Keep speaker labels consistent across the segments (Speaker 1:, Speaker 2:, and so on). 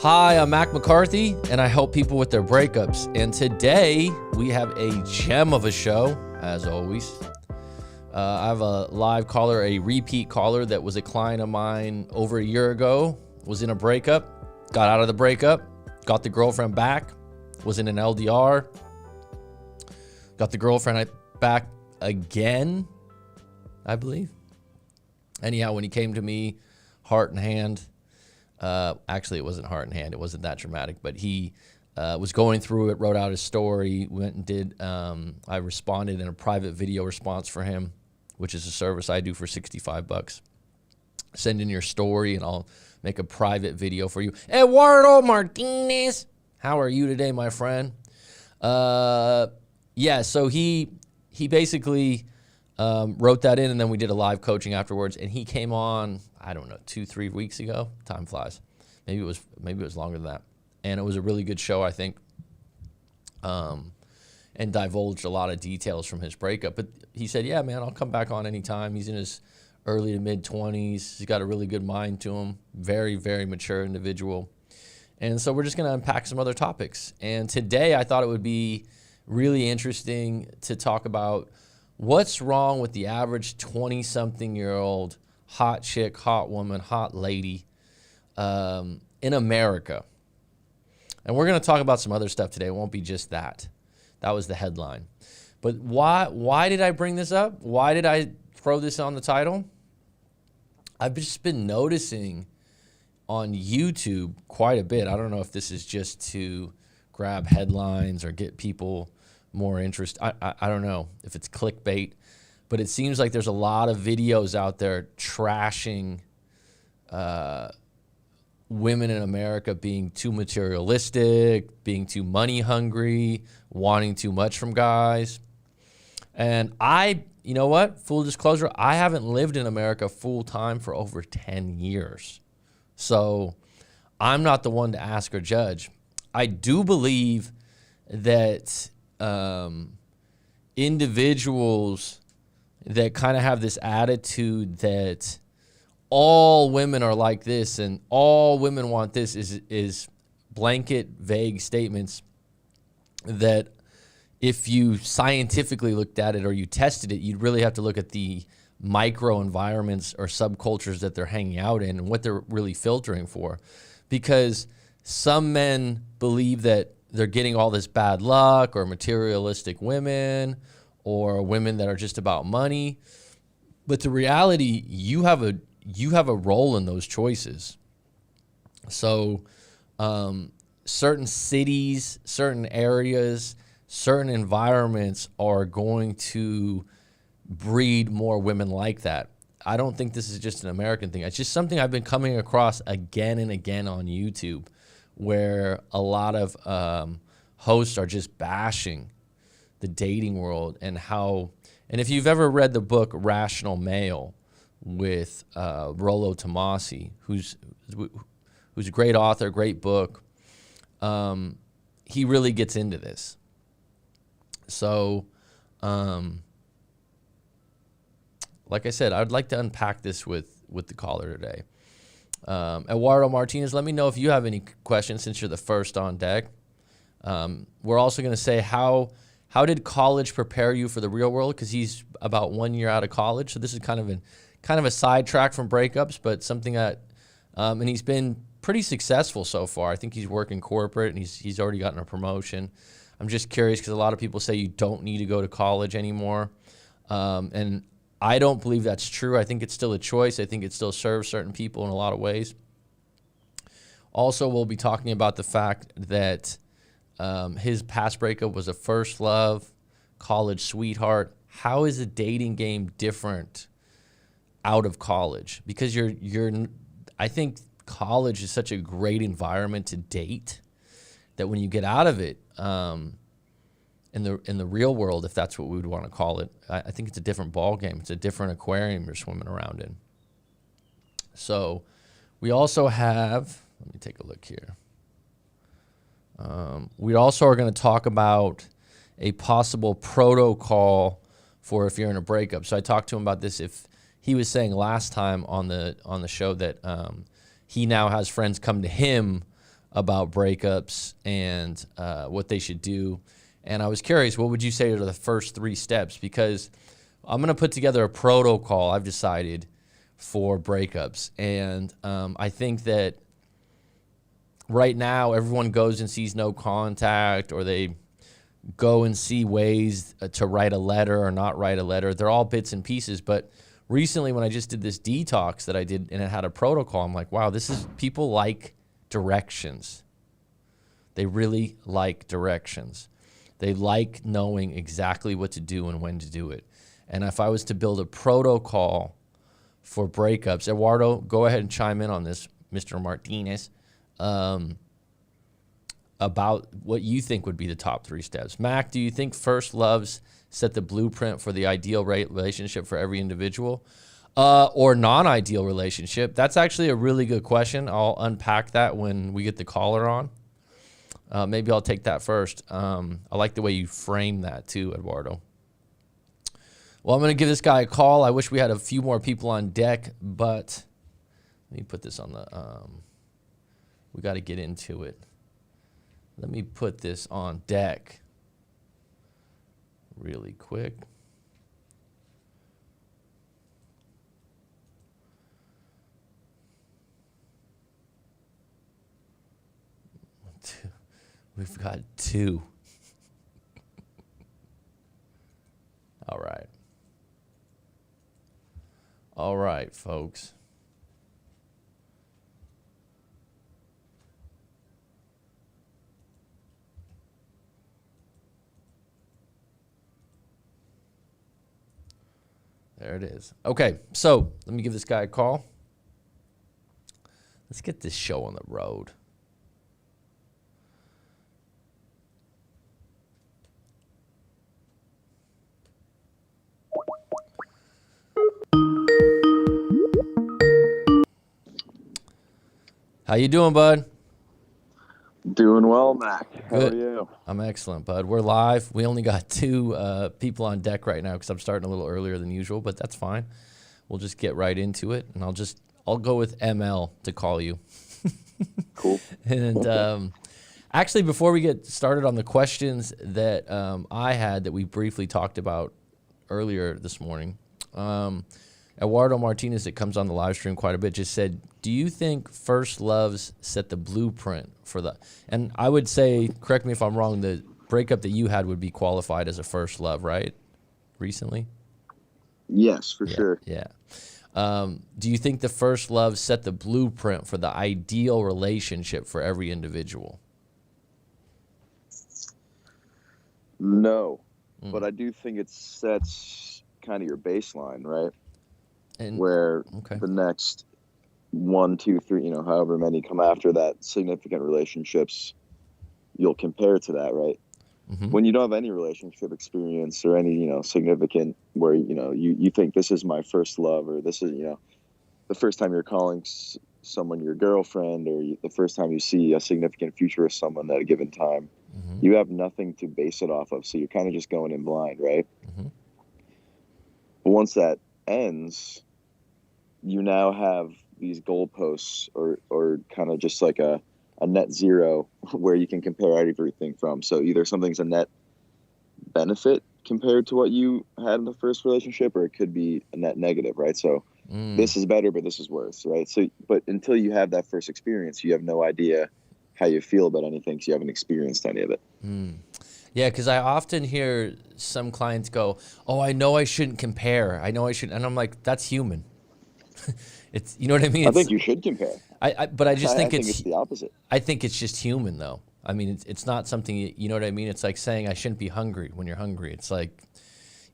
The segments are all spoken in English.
Speaker 1: Hi, I'm Mac McCarthy, and I help people with their breakups. And today, we have a gem of a show, as always. I have a live caller, a repeat caller that was a client of mine over a year ago, was in a breakup, got out of the breakup, got the girlfriend back, was in an LDR, got the girlfriend back again, I believe. Anyhow, when he came to me, heart in hand, actually it wasn't heart in hand, it wasn't that dramatic, but he was going through it, wrote out his story, went and did, I responded in a private video response for him, which is a service I do for $65. Send in your story and I'll make a private video for you. Eduardo Martinez, how are you today, my friend? Yeah, so he basically wrote that in, and then we did a live coaching afterwards, and he came on, I don't know, 2-3 weeks ago. Time flies. Maybe it was longer than that. And it was a really good show, I think, and divulged a lot of details from his breakup. But he said, yeah, man, I'll come back on anytime. He's in his early to mid-20s. He's got a really good mind to him. Very, very mature individual. And so we're just going to unpack some other topics. And today I thought it would be really interesting to talk about what's wrong with the average 20-something-year-old hot chick, hot woman, hot lady in America. And we're going to talk about some other stuff today. It won't be just that. That was the headline. But why did I bring this up? Why did I throw this on the title? I've just been noticing on YouTube quite a bit. I don't know if this is just to grab headlines or get people more interest. I don't know if it's clickbait, but it seems like there's a lot of videos out there trashing women in America being too materialistic, being too money hungry, wanting too much from guys. And you know what? Full disclosure, I haven't lived in America full time for over 10 years. So I'm not the one to ask or judge. I do believe that individuals that kind of have this attitude that all women are like this and all women want this is blanket, vague statements that if you scientifically looked at it or you tested it, you'd really have to look at the micro environments or subcultures that they're hanging out in and what they're really filtering for. Because some men believe that they're getting all this bad luck or materialistic women or women that are just about money. But the reality, you have a role in those choices. So certain cities, certain areas, certain environments are going to breed more women like that. I don't think this is just an American thing. It's just something I've been coming across again and again on YouTube, where a lot of hosts are just bashing the dating world and if you've ever read the book Rational Male with Rollo Tomasi, who's a great author, great book, he really gets into this. So, like I said, I'd like to unpack this with the caller today. Eduardo Martinez, let me know if you have any questions since you're the first on deck. We're also going to say how did college prepare you for the real world? Because he's about 1 year out of college, so this is kind of a sidetrack from breakups, but something that, and he's been pretty successful so far. I think he's working corporate and he's already gotten a promotion. I'm just curious because a lot of people say you don't need to go to college anymore, and I don't believe that's true. I think it's still a choice. I think it still serves certain people in a lot of ways. Also, we'll be talking about the fact that his past breakup was a first love, college sweetheart. How is the dating game different out of college? Because I think college is such a great environment to date that when you get out of it, in the real world, if that's what we would want to call it, I think it's a different ball game. It's a different aquarium you're swimming around in. So we also have, let me take a look here. We also are going to talk about a possible protocol for if you're in a breakup. So I talked to him about this. If he was saying last time on the show that he now has friends come to him about breakups and what they should do. And I was curious, what would you say are the first 3 steps? Because I'm going to put together a protocol, I've decided, for breakups. And I think that right now everyone goes and sees no contact, or they go and see ways to write a letter or not write a letter. They're all bits and pieces. But recently when I just did this detox that I did and it had a protocol, I'm like, wow, people like directions. They really like directions. They like knowing exactly what to do and when to do it. And if I was to build a protocol for breakups, Eduardo, go ahead and chime in on this, Mr. Martinez, about what you think would be the top 3 steps. Mac, do you think first loves set the blueprint for the ideal relationship for every individual, or non-ideal relationship? That's actually a really good question. I'll unpack that when we get the caller on. Maybe I'll take that first. I like the way you frame that too, Eduardo. Well, I'm going to give this guy a call. I wish we had a few more people on deck, but let me put this on the, we got to get into it. Let me put this on deck really quick. We've got 2. All right. All right, folks. There it is. Okay, so let me give this guy a call. Let's get this show on the road. How you doing, bud?
Speaker 2: Doing well, Mac. How
Speaker 1: Good.
Speaker 2: are you?
Speaker 1: I'm excellent, bud. We're live. We only got 2 people on deck right now because I'm starting a little earlier than usual, but that's fine. We'll just get right into it, and I'll go with ML to call you.
Speaker 2: Cool.
Speaker 1: And actually, before we get started on the questions that I had that we briefly talked about earlier this morning, Eduardo Martinez, that comes on the live stream quite a bit, just said, do you think first loves set the blueprint for the, and I would say, correct me if I'm wrong, the breakup that you had would be qualified as a first love, right? Recently?
Speaker 2: Yes, for sure.
Speaker 1: Yeah. Do you think the first love set the blueprint for the ideal relationship for every individual?
Speaker 2: No, but I do think it sets kind of your baseline, right?
Speaker 1: And
Speaker 2: where the next 1, 2, 3, however many come after that, significant relationships, you'll compare to that, right? Mm-hmm. When you don't have any relationship experience or any, significant where, you think this is my first love, or this is, the first time you're calling someone your girlfriend, or the first time you see a significant future with someone at a given time, you have nothing to base it off of. So you're kind of just going in blind, right? Mm-hmm. But once that ends, you now have these goalposts or kind of just like a net zero where you can compare everything from. So either something's a net benefit compared to what you had in the first relationship, or it could be a net negative, right? So this is better, but this is worse, right? So, but until you have that first experience, you have no idea how you feel about anything because you haven't experienced any of it.
Speaker 1: Yeah, because I often hear some clients go, oh, I know I shouldn't compare. I know I shouldn't. And I'm like, that's human. It's, you know what I mean?
Speaker 2: I think you should compare.
Speaker 1: But I just think
Speaker 2: it's the opposite.
Speaker 1: I think it's just human, though. I mean, it's not something, you know what I mean? It's like saying I shouldn't be hungry when you're hungry. It's like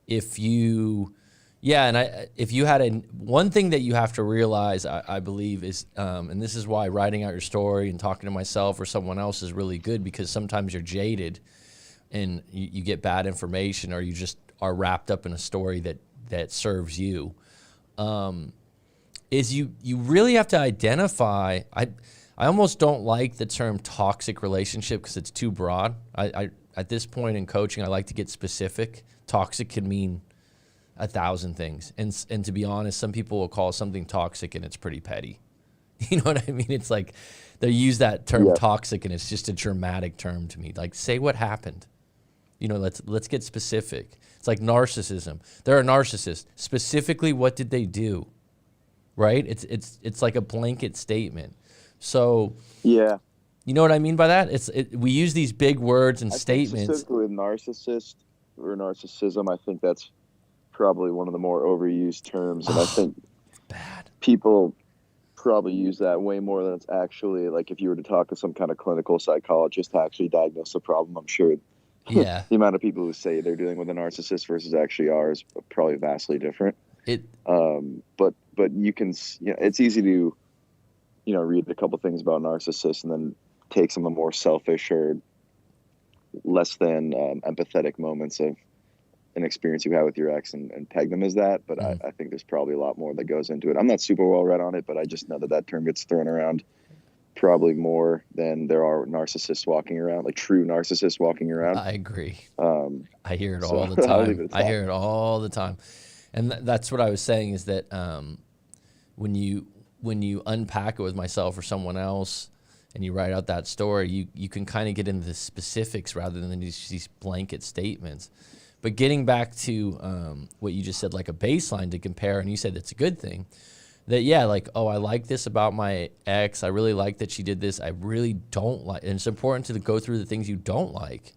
Speaker 1: if you, if you had one thing that you have to realize, I believe is, and this is why writing out your story and talking to myself or someone else is really good, because sometimes you're jaded and you get bad information, or you just are wrapped up in a story that serves you. Is you really have to identify. I almost don't like the term toxic relationship because it's too broad. I at this point in coaching, I like to get specific. Toxic can mean 1,000 things, and to be honest, some people will call something toxic and it's pretty petty. You know what I mean? It's like they use that term
Speaker 2: Yeah.
Speaker 1: toxic, and it's just a dramatic term to me. Like, say what happened. You know, let's get specific. It's like narcissism. They're a narcissist. Specifically, what did they do? Right? It's like a blanket statement. So
Speaker 2: Yeah.
Speaker 1: you know what I mean by that? We use these big words and
Speaker 2: I think
Speaker 1: statements.
Speaker 2: specifically with narcissist or narcissism, I think that's probably one of the more overused terms, and I think
Speaker 1: Bad.
Speaker 2: people probably use that way more than it's actually. Like, if you were to talk to some kind of clinical psychologist to actually diagnose the problem, I'm sure
Speaker 1: Yeah.
Speaker 2: the amount of people who say they're dealing with a narcissist versus actually are is probably vastly different. But you can, it's easy to, read a couple things about narcissists and then take some of the more selfish or less than empathetic moments of an experience you had with your ex and peg them as that. But I think there's probably a lot more that goes into it. I'm not super well read on it, but I just know that term gets thrown around probably more than there are narcissists walking around, like true narcissists walking around.
Speaker 1: I agree. I hear it all the time. I hear it all the time. And that's what I was saying is that when you unpack it with myself or someone else and you write out that story, you can kind of get into the specifics rather than these blanket statements. But getting back to what you just said, like a baseline to compare, and you said that's a good thing, that, yeah, like, oh, I like this about my ex. I really like that she did this. I really don't like, and it's important to go through the things you don't like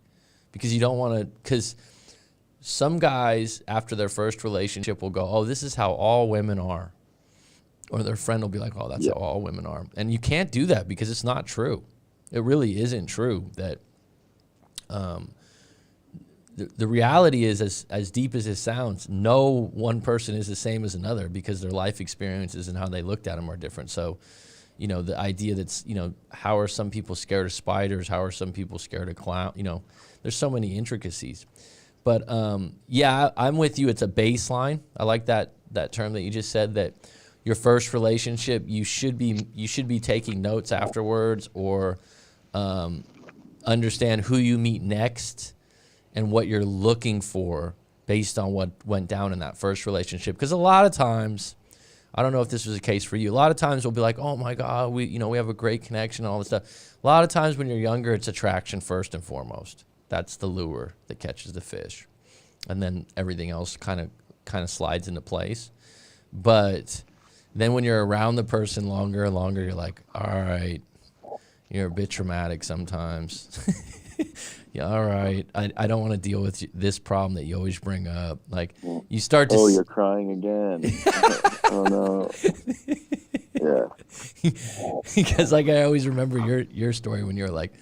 Speaker 1: because you don't want to, because some guys after their first relationship will go, oh, this is how all women are. Or their friend will be like, oh, that's how all women are. And you can't do that because it's not true. It really isn't true that the reality is, as deep as it sounds, no one person is the same as another because their life experiences and how they looked at them are different. So, the idea that's, how are some people scared of spiders? How are some people scared of clowns? There's so many intricacies. But, yeah, I'm with you. It's a baseline. I like that term that you just said, that your first relationship, you should be taking notes afterwards or understand who you meet next and what you're looking for based on what went down in that first relationship. Because a lot of times, I don't know if this was the case for you, a lot of times we'll be like, oh my God, we have a great connection and all this stuff. A lot of times when you're younger, it's attraction first and foremost. That's the lure that catches the fish. And then everything else kind of slides into place. But then when you're around the person longer and longer, you're like, all right, you're a bit traumatic sometimes. Yeah, all right. I don't want to deal with this problem that you always bring up. Like, you start to...
Speaker 2: Oh, you're crying again. Oh, no. Yeah.
Speaker 1: Because, like, I always remember your story when you were like,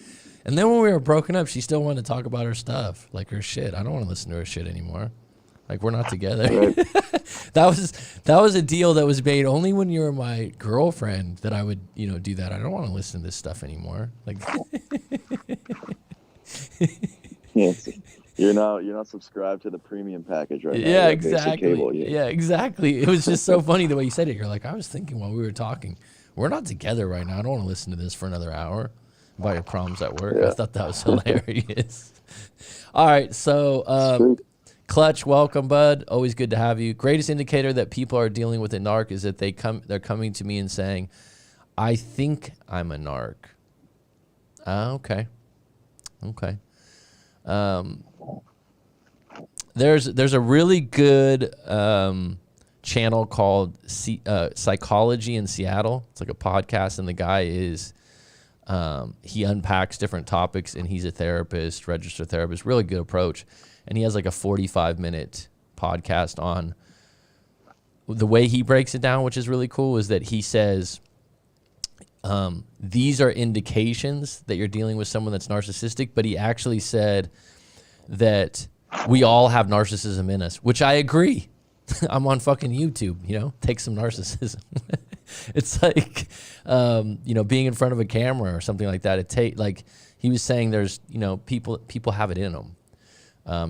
Speaker 1: and then when we were broken up, she still wanted to talk about her stuff, like her shit. I don't want to listen to her shit anymore. Like, we're not together.
Speaker 2: Right.
Speaker 1: That was a deal that was made only when you were my girlfriend that I would, do that. I don't want to listen to this stuff anymore. Like...
Speaker 2: Yes. You're not subscribed to the premium package right now.
Speaker 1: Yeah, exactly.
Speaker 2: Cable,
Speaker 1: yeah, exactly. It was just so funny the way you said it. You're like, I was thinking while we were talking, we're not together right now. I don't want to listen to this for another hour about your problems at work.
Speaker 2: Yeah.
Speaker 1: I thought that was hilarious. All right, so Clutch, welcome, bud. Always good to have you. Greatest indicator that people are dealing with a narc is that they're coming to me and saying, I think I'm a narc. Okay. There's a really good channel called Psychology in Seattle. It's like a podcast, and the guy is he unpacks different topics, and he's a therapist, registered therapist. Really good approach, and he has like a 45-minute podcast on the way he breaks it down, which is really cool. Is that he says these are indications that you're dealing with someone that's narcissistic, but he actually said that we all have narcissism in us, which I agree. I'm on fucking YouTube, take some narcissism. It's like, being in front of a camera or something like that. Like he was saying there's, people have it in them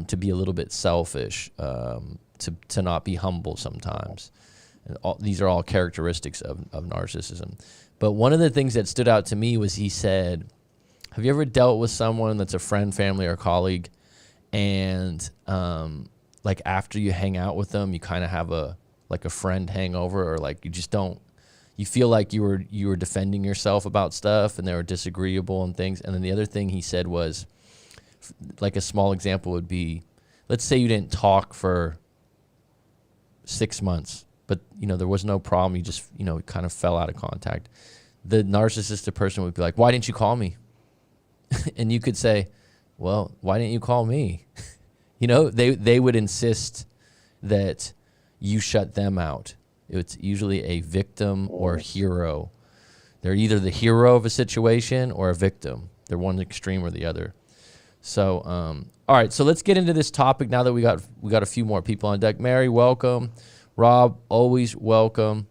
Speaker 1: to be a little bit selfish, to not be humble sometimes. And these are all characteristics of narcissism. But one of the things that stood out to me was he said, have you ever dealt with someone that's a friend, family, or colleague, and like after you hang out with them, you kind of have a friend hangover, or like you you feel like you were defending yourself about stuff and they were disagreeable and things. And then the other thing he said was, like a small example would be, let's say you didn't talk for 6 months, but there was no problem. You just kind of fell out of contact. The narcissistic person would be like, why didn't you call me? And you could say, well, why didn't you call me? They would insist that you shut them out. It's usually a victim or hero. They're either the hero of a situation or a victim. They're one extreme or the other. So, all right. So let's get into this topic now that we got a few more people on deck. Mary, welcome. Rob, always welcome.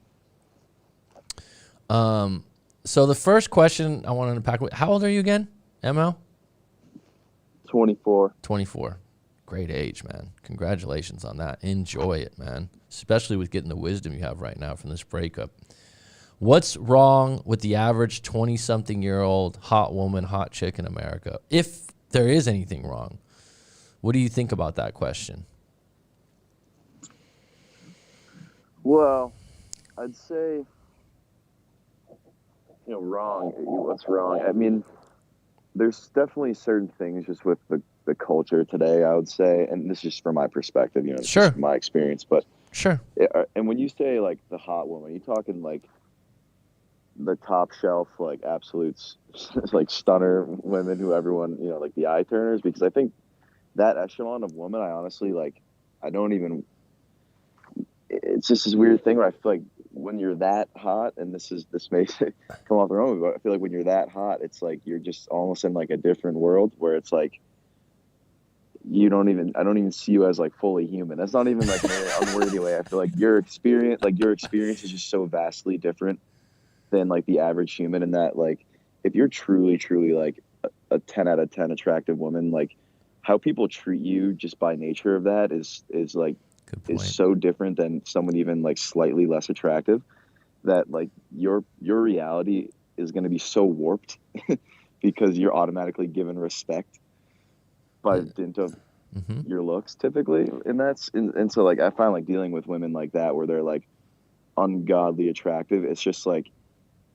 Speaker 1: So the first question I want to unpack: how old are you again, ML?
Speaker 2: 24.
Speaker 1: 24. Great age, man. Congratulations on that. Enjoy it, man. Especially with getting the wisdom you have right now from this breakup. What's wrong with the average 20-something-year-old hot woman, hot chick in America? If there is anything wrong, what do you think about that question?
Speaker 2: Well, I'd say, wrong. What's wrong? I mean, there's definitely certain things just with the culture today, I would say, and this is just from my perspective,
Speaker 1: Sure.
Speaker 2: Just my experience, but
Speaker 1: sure.
Speaker 2: And when you say like the hot woman, are you talking like the top shelf, like absolutes, like stunner women who everyone, like the eye turners? Because I think that echelon of woman, I honestly it's just this weird thing where I feel like when you're that hot, and this may come off the wrong, but I feel like when you're that hot, it's like you're just almost in like a different world where it's like I don't even see you as like fully human. That's not even like an unworthy way. I feel like your experience is just so vastly different than like the average human, and that like if you're truly like a 10 out of 10 attractive woman, like how people treat you just by nature of that is like is so different than someone even like slightly less attractive, that like your reality is going to be so warped because you're automatically given respect by dint of your looks typically. And so like I find like dealing with women like that where they're like ungodly attractive, it's just like,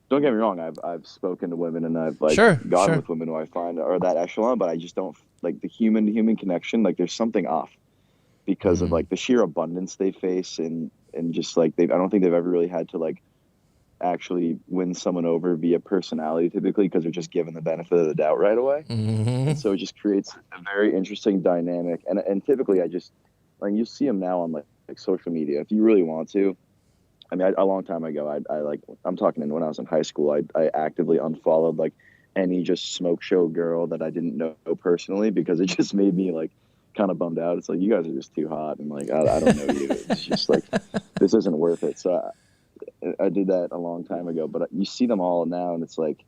Speaker 2: don't get me wrong, I've spoken to women and I've like gone with women who I find are that echelon, but I just don't like the human to human connection. Like there's something off because of like the sheer abundance they face, and just like I don't think they've ever really had to like actually win someone over via personality typically, because they're just given the benefit of the doubt right away. And so it just creates a very interesting dynamic. And typically I just like, you see them now on like social media. If you really want to, I mean, a long time ago, I'm talking when I was in high school, I actively unfollowed like any just smoke show girl that I didn't know personally, because it just made me like kind of bummed out. It's like, you guys are just too hot, and like I don't know you. It's just like, this isn't worth it. So I did that a long time ago, but you see them all now, and it's like,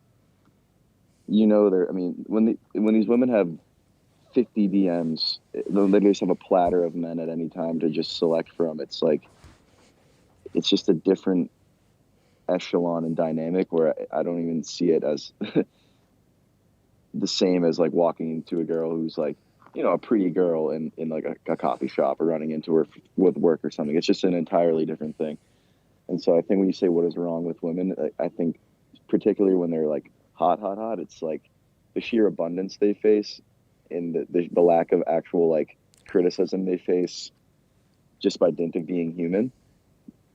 Speaker 2: I mean, when these women have 50 DMs, they just have a platter of men at any time to just select from. It's like, it's just a different echelon and dynamic where I don't even see it as the same as like walking into a girl who's like, a pretty girl in like a coffee shop, or running into her with work or something. It's just an entirely different thing. And so I think when you say what is wrong with women, I think particularly when they're like hot, it's like the sheer abundance they face, and the lack of actual like criticism they face just by dint of being human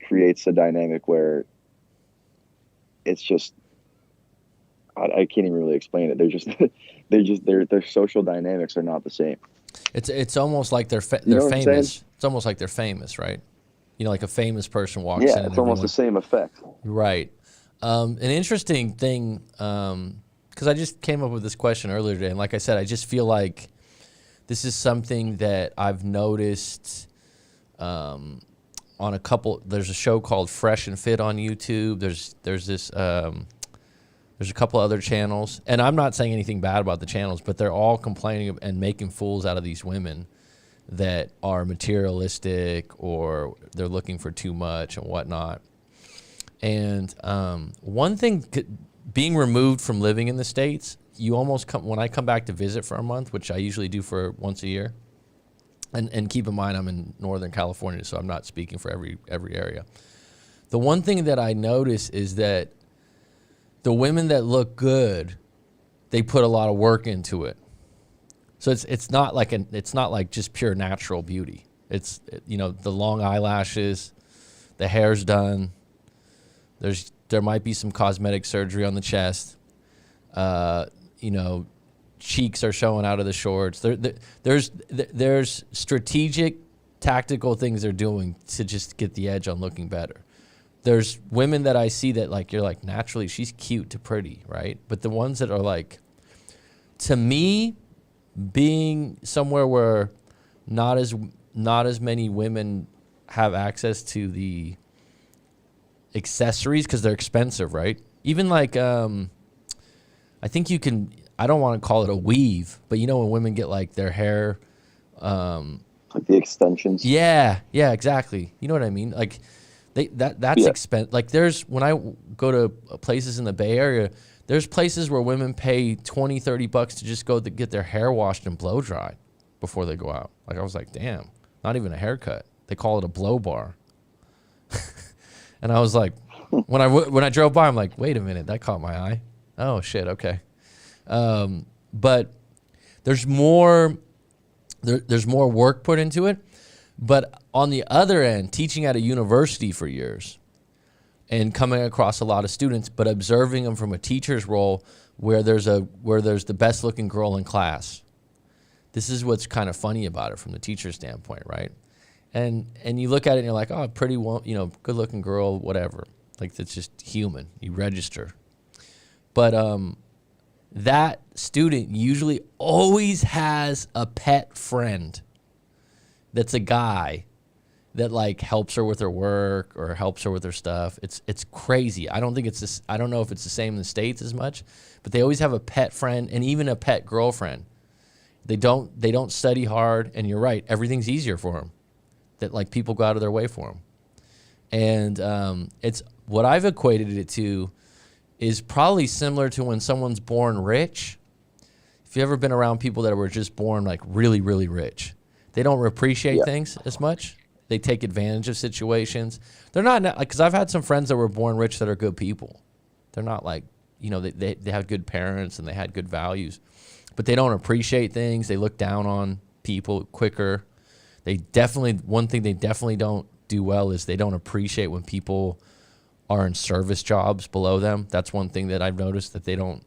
Speaker 2: creates a dynamic where it's just, I can't even really explain it. Their social dynamics are not the same.
Speaker 1: It's almost like they're famous. It's almost like they're famous, right? Like a famous person walks in.
Speaker 2: Yeah, it's almost the same effect.
Speaker 1: Right. An interesting thing, because I just came up with this question earlier today, and like I said, I just feel like this is something that I've noticed on a couple. There's a show called Fresh and Fit on YouTube. There's this. There's a couple other channels, and I'm not saying anything bad about the channels, but they're all complaining and making fools out of these women that are materialistic, or they're looking for too much and whatnot. And one thing, being removed from living in the States, you almost when I come back to visit for a month, which I usually do for once a year, and keep in mind I'm in Northern California, so I'm not speaking for every area. the one thing that I notice is that the women that look good, they put a lot of work into it. So it's not like just pure natural beauty. It's, you know, the long eyelashes, the hair's done. There might be some cosmetic surgery on the chest. You know, cheeks are showing out of the shorts. There's strategic, tactical things they're doing to just get the edge on looking better. There's women that I see that, like, you're like, naturally she's cute to pretty, right? But the ones that are like, to me, being somewhere where not as many women have access to the accessories because they're expensive, right? Even like, I think you can, I don't want to call it a weave, but you know when women get like their hair,
Speaker 2: like the extensions.
Speaker 1: Yeah, exactly. You know what I mean? Like that's expensive. Like when I go to places in the Bay Area, there's places where women pay $20-$30 to just go to get their hair washed and blow dried before they go out. Like, I was like, damn, not even a haircut. They call it a blow bar. And I was like, when I drove by, I'm like, wait a minute, that caught my eye. Oh shit, okay. But there's more work put into it. But on the other end, teaching at a university for years and coming across a lot of students, but observing them from a teacher's role where there's the best looking girl in class. This is what's kind of funny about it from the teacher's standpoint, right? And you look at it and you're like, oh, pretty, you know, good looking girl, whatever. Like, that's just human. You register. But that student usually always has a pet friend that's a guy that, like, helps her with her work or helps her with her stuff. It's crazy. I don't know if it's the same in the States as much, but they always have a pet friend and even a pet girlfriend. They don't study hard, and you're right, everything's easier for them. That, like, people go out of their way for them. And it's what I've equated it to is probably similar to when someone's born rich. If you've ever been around people that were just born, like, really, really rich, they don't appreciate things as much. They take advantage of situations. They're not, like, because I've had some friends that were born rich that are good people. They're not like, you know, they have good parents and they had good values, but they don't appreciate things. They look down on people quicker. One thing they definitely don't do well is they don't appreciate when people are in service jobs below them. That's one thing that I've noticed, that they don't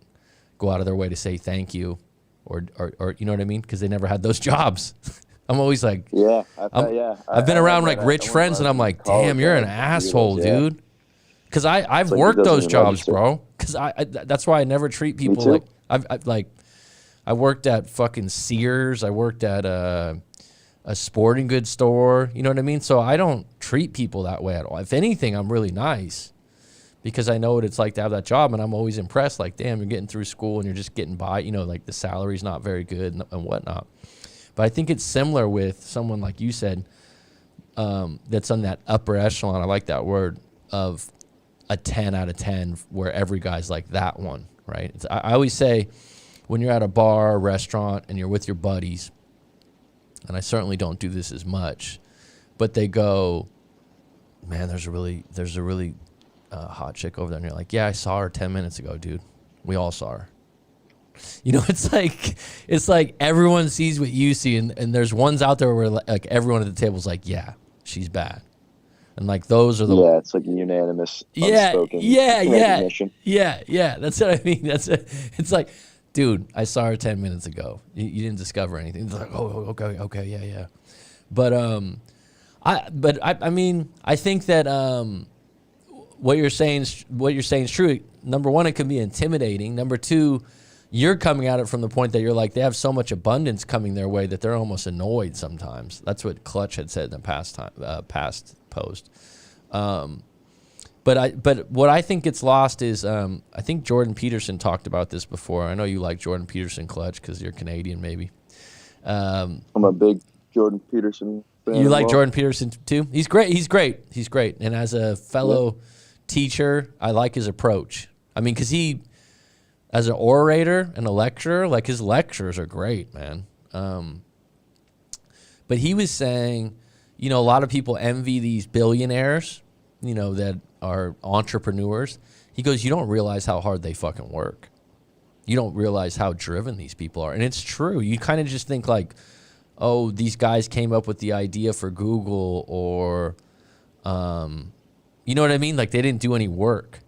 Speaker 1: go out of their way to say thank you or you know what I mean? Because they never had those jobs. I'm always like, I've been around like rich friends, and I'm like, damn, you're an asshole, dude. Because I've worked those jobs, bro. Because that's why I never treat people like I worked at fucking Sears. I worked at a sporting goods store. You know what I mean? So I don't treat people that way at all. If anything, I'm really nice because I know what it's like to have that job, and I'm always impressed. Like, damn, you're getting through school and you're just getting by. You know, like the salary's not very good and whatnot. But I think it's similar with someone like you said, that's on that upper echelon. I like that word, of a 10 out of 10, where every guy's like that one, right? I always say, when you're at a bar or restaurant and you're with your buddies, and I certainly don't do this as much, but they go, man, there's a really hot chick over there, and you're like, yeah, I saw her 10 minutes ago, dude. We all saw her. You know, it's like everyone sees what you see, and there's ones out there where like everyone at the table's like, yeah, she's bad. And like those are the
Speaker 2: it's like a unanimous unspoken recognition.
Speaker 1: Yeah. That's what I mean. It's like, dude, I saw her 10 minutes ago. You didn't discover anything. It's like, oh, okay, yeah. But I mean, I think that what you're saying is true. Number one, it can be intimidating. Number two, you're coming at it from the point that you're like, they have so much abundance coming their way that they're almost annoyed sometimes. That's what Clutch had said in the past post. But what I think gets lost is, I think Jordan Peterson talked about this before. I know you like Jordan Peterson, Clutch, because you're Canadian, maybe.
Speaker 2: I'm a big Jordan Peterson fan.
Speaker 1: You like Jordan Peterson too? He's great. And as a fellow teacher, I like his approach. I mean, because he, as an orator and a lecturer, like his lectures are great, man. But he was saying, you know, a lot of people envy these billionaires, that are entrepreneurs. He goes, you don't realize how hard they fucking work. You don't realize how driven these people are. And it's true. You kind of just think like, oh, these guys came up with the idea for Google, or, you know what I mean? Like, they didn't do any work.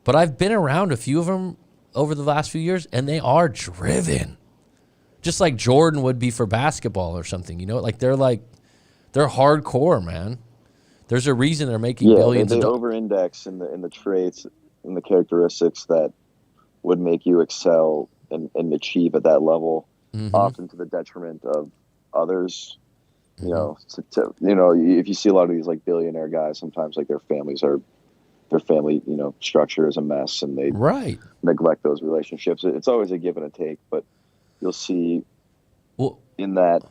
Speaker 1: But I've been around a few of them over the last few years, and they are driven. Just like Jordan would be for basketball or something, Like, they're hardcore, man. There's a reason they're making billions
Speaker 2: they
Speaker 1: of dollars.
Speaker 2: over-index in the traits and the characteristics that would make you excel and achieve at that level, often to the detriment of others. You know, if you see a lot of these like billionaire guys, sometimes like their family, structure is a mess, and they neglect those relationships. It's always a give and a take, but you'll see in that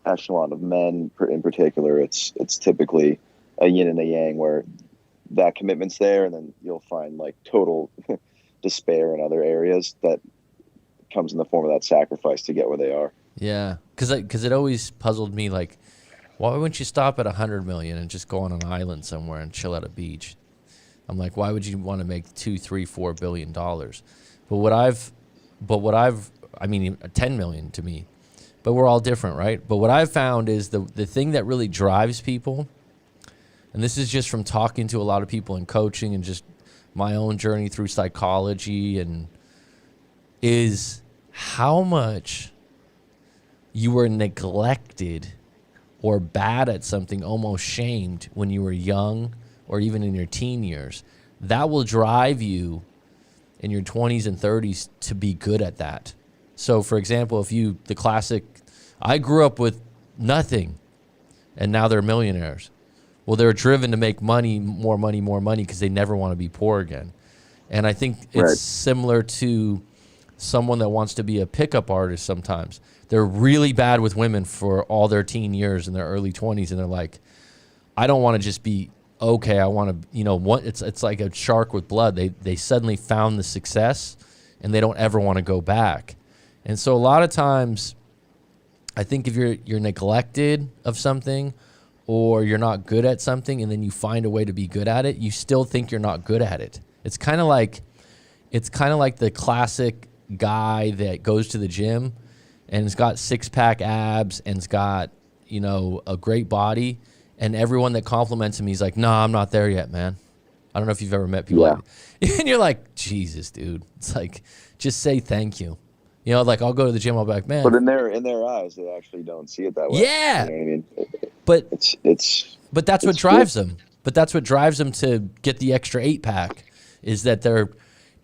Speaker 2: echelon of men in particular, it's typically a yin and a yang, where that commitment's there, and then you'll find like total despair in other areas that comes in the form of that sacrifice to get where they are.
Speaker 1: Yeah, because it always puzzled me, like, why wouldn't you stop at 100 million and just go on an island somewhere and chill at a beach? I'm like, why would you want to make $2, $3, $4 billion? I mean, 10 million to me, but we're all different, right? But what I've found is the thing that really drives people, and this is just from talking to a lot of people in coaching and just my own journey through psychology, and is how much you were neglected or bad at something, almost shamed when you were young or even in your teen years. That will drive you in your 20s and 30s to be good at that. So, for example, the classic, I grew up with nothing, and now they're millionaires. Well, they're driven to make money, more money, because they never want to be poor again. And I think it's similar to someone that wants to be a pickup artist sometimes. They're really bad with women for all their teen years and their early 20s, and they're like, I don't want to just be okay. I want to, it's like a shark with blood. They suddenly found the success, and they don't ever want to go back. And so a lot of times, I think if you're neglected of something, or you're not good at something, and then you find a way to be good at it, you still think you're not good at it. It's kind of like the classic guy that goes to the gym and has got 6-pack abs and has got, a great body, and everyone that compliments him, he's like, "No, I'm not there yet, man." I don't know if you've ever met people like that. And you're like, Jesus, dude. It's like, just say thank you. Like, I'll go to the gym, I'll be like, man.
Speaker 2: But in their eyes, they actually don't see it that way.
Speaker 1: Yeah.
Speaker 2: You know what I mean?
Speaker 1: But that's what drives them. But that's what drives them to get the extra 8-pack, is that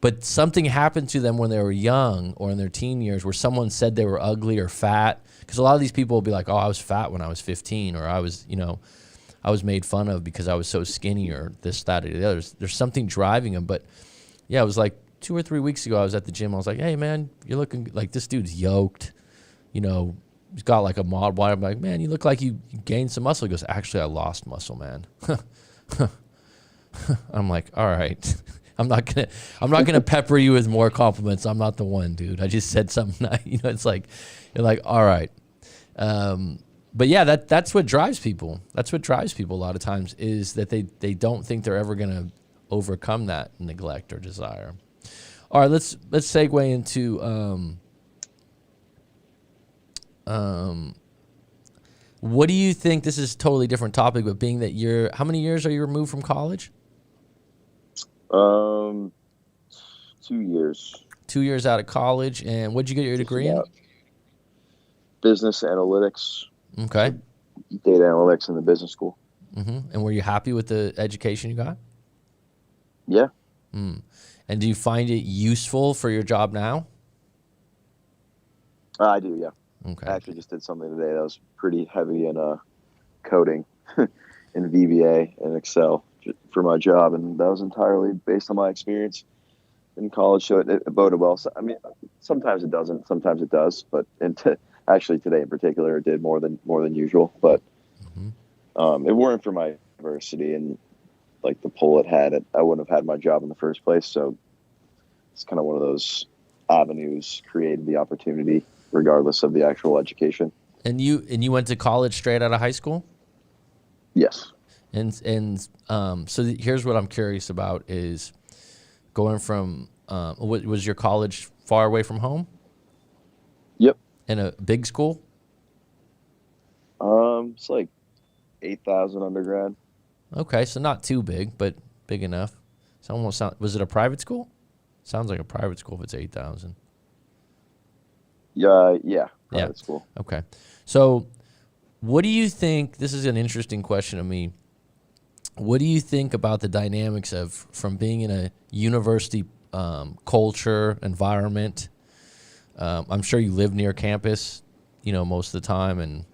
Speaker 1: but something happened to them when they were young or in their teen years where someone said they were ugly or fat. Because a lot of these people will be like, oh, I was fat when I was 15, or I was made fun of because I was so skinny, or this, that, or the other. There's something driving them. But yeah, it was like 2 or 3 weeks ago, I was at the gym. I was like, hey, man, you're looking like, this dude's yoked. He's got like a mod body. I'm like, man, you look like you gained some muscle. He goes, actually, I lost muscle, man. I'm like, all right. I'm not gonna pepper you with more compliments. I'm not the one, dude. I just said something. It's like, you're like, all right. But yeah, that's what drives people. That's what drives people a lot of times, is that they don't think they're ever gonna overcome that neglect or desire. All right, let's segue into what do you think? This is a totally different topic, but being that how many years are you removed from college?
Speaker 2: 2 years.
Speaker 1: 2 years out of college, and what'd you get your degree in?
Speaker 2: Business analytics.
Speaker 1: Okay.
Speaker 2: Data analytics in the business school.
Speaker 1: Mm-hmm. And were you happy with the education you got?
Speaker 2: Yeah.
Speaker 1: And do you find it useful for your job now?
Speaker 2: I do, yeah.
Speaker 1: Okay.
Speaker 2: I actually just did something today that was pretty heavy in coding in VBA and Excel for my job, and that was entirely based on my experience in college, so it boded well. So, I mean, sometimes it doesn't, sometimes it does, but actually today in particular, it did more than usual. But it weren't for my university and like the pull it had, I wouldn't have had my job in the first place. So it's kind of one of those avenues created the opportunity, regardless of the actual education.
Speaker 1: And you went to college straight out of high school?
Speaker 2: Yes.
Speaker 1: So here's what I'm curious about is going from, was your college far away from home?
Speaker 2: Yep.
Speaker 1: In a big school?
Speaker 2: It's like 8,000 undergrad.
Speaker 1: Okay, so not too big, but big enough. So almost was it a private school? Sounds like a private school if it's 8,000.
Speaker 2: Yeah,
Speaker 1: Yeah.
Speaker 2: private school.
Speaker 1: Okay. So what do you think, this is an interesting question to me. What do you think about the dynamics of from being in a university culture, environment? I'm sure you live near campus, most of the time and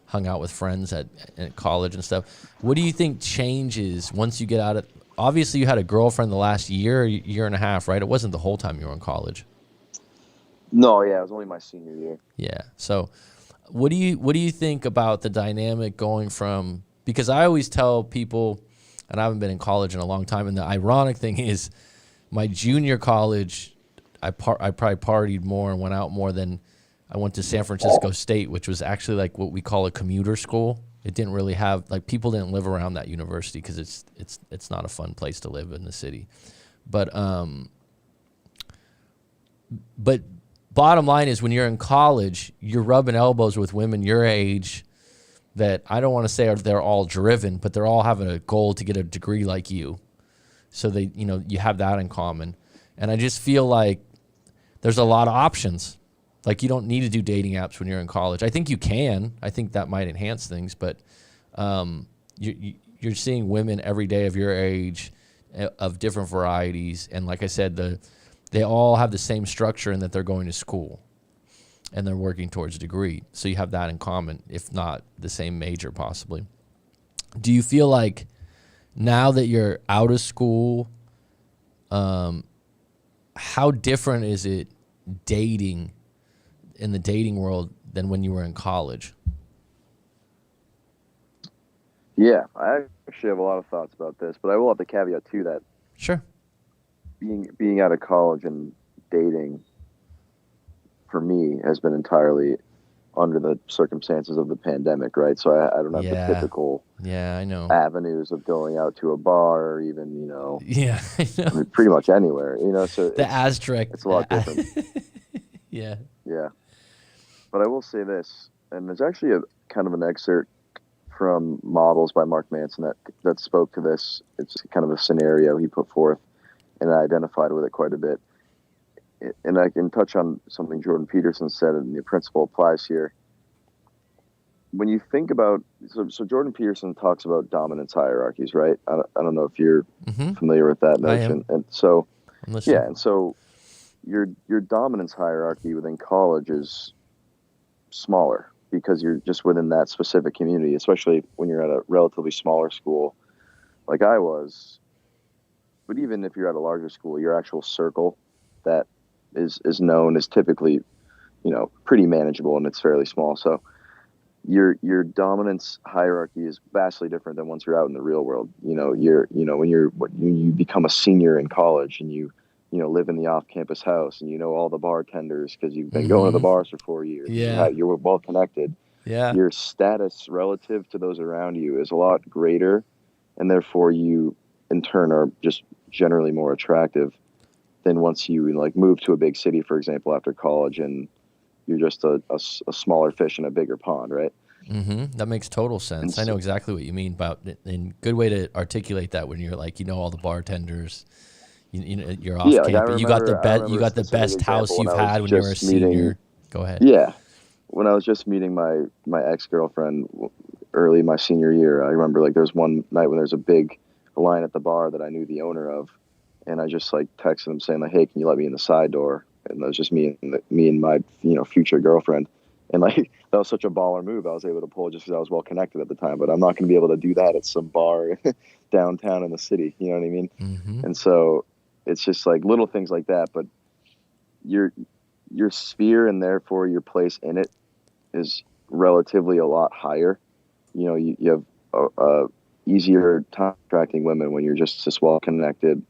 Speaker 1: hung out with friends at college and stuff. What do you think changes once you get out of, obviously you had a girlfriend the last year and a half, right? It wasn't the whole time you were in college.
Speaker 2: No, yeah, it was only my senior year.
Speaker 1: Yeah. So what do you think about the dynamic going from, because I always tell people, and I haven't been in college in a long time, and the ironic thing is my junior college, I probably partied more and went out more than I went to San Francisco State, which was actually like what we call a commuter school. It didn't really have, like, people didn't live around that university because it's not a fun place to live in the city. But bottom line is when you're in college, you're rubbing elbows with women your age that I don't want to say they're all driven, but they're all having a goal to get a degree like you. So they, you have that in common. And I just feel like there's a lot of options. Like, you don't need to do dating apps when you're in college. I think you can. I think that might enhance things, but you're seeing women every day of your age of different varieties. And like I said, they all have the same structure in that they're going to school and they're working towards a degree. So you have that in common, if not the same major possibly. Do you feel like now that you're out of school, how different is it dating in the dating world than when you were in college?
Speaker 2: Yeah, I actually have a lot of thoughts about this, but I will have the caveat too that
Speaker 1: Sure.
Speaker 2: being out of college and dating for me has been entirely under the circumstances of the pandemic, right? So I don't have the typical
Speaker 1: I know
Speaker 2: avenues of going out to a bar or even,
Speaker 1: Yeah, I know.
Speaker 2: I mean, pretty much anywhere, so
Speaker 1: The Aztec.
Speaker 2: it's a lot different.
Speaker 1: Yeah.
Speaker 2: Yeah. But I will say this, and there's actually a kind of an excerpt from Models by Mark Manson that spoke to this. It's kind of a scenario he put forth, and I identified with it quite a bit. And I can touch on something Jordan Peterson said, and the principle applies here. When you think about, so Jordan Peterson talks about dominance hierarchies, right? I don't know if you're familiar with that notion. And so, yeah, and so your dominance hierarchy within college is smaller because you're just within that specific community, especially when you're at a relatively smaller school like I was. But even if you're at a larger school, your actual circle that is known is typically, pretty manageable, and it's fairly small. So your dominance hierarchy is vastly different than once you're out in the real world. When you become a senior in college and you live in the off-campus house and all the bartenders because you've been going to the bars for 4 years.
Speaker 1: Yeah.
Speaker 2: You're well connected.
Speaker 1: Yeah.
Speaker 2: Your status relative to those around you is a lot greater, and therefore you in turn are just generally more attractive than once you move to a big city, for example, after college, and you're just a smaller fish in a bigger pond, right?
Speaker 1: That makes total sense. I know exactly what you mean about it, and good way to articulate that when you're all the bartenders. You're off campus. You got the best house you've had when you were a senior. Go ahead.
Speaker 2: Yeah, when I was just meeting my ex-girlfriend early my senior year, I remember there was one night when there's a big line at the bar that I knew the owner of, and I just texted him saying hey, can you let me in the side door? And that was just me and my future girlfriend, and that was such a baller move I was able to pull just because I was well connected at the time. But I'm not going to be able to do that at some bar downtown in the city. You know what I mean? And so it's just little things like that, but your sphere and therefore your place in it is relatively a lot higher. You have a easier time attracting women when you're just this well-connected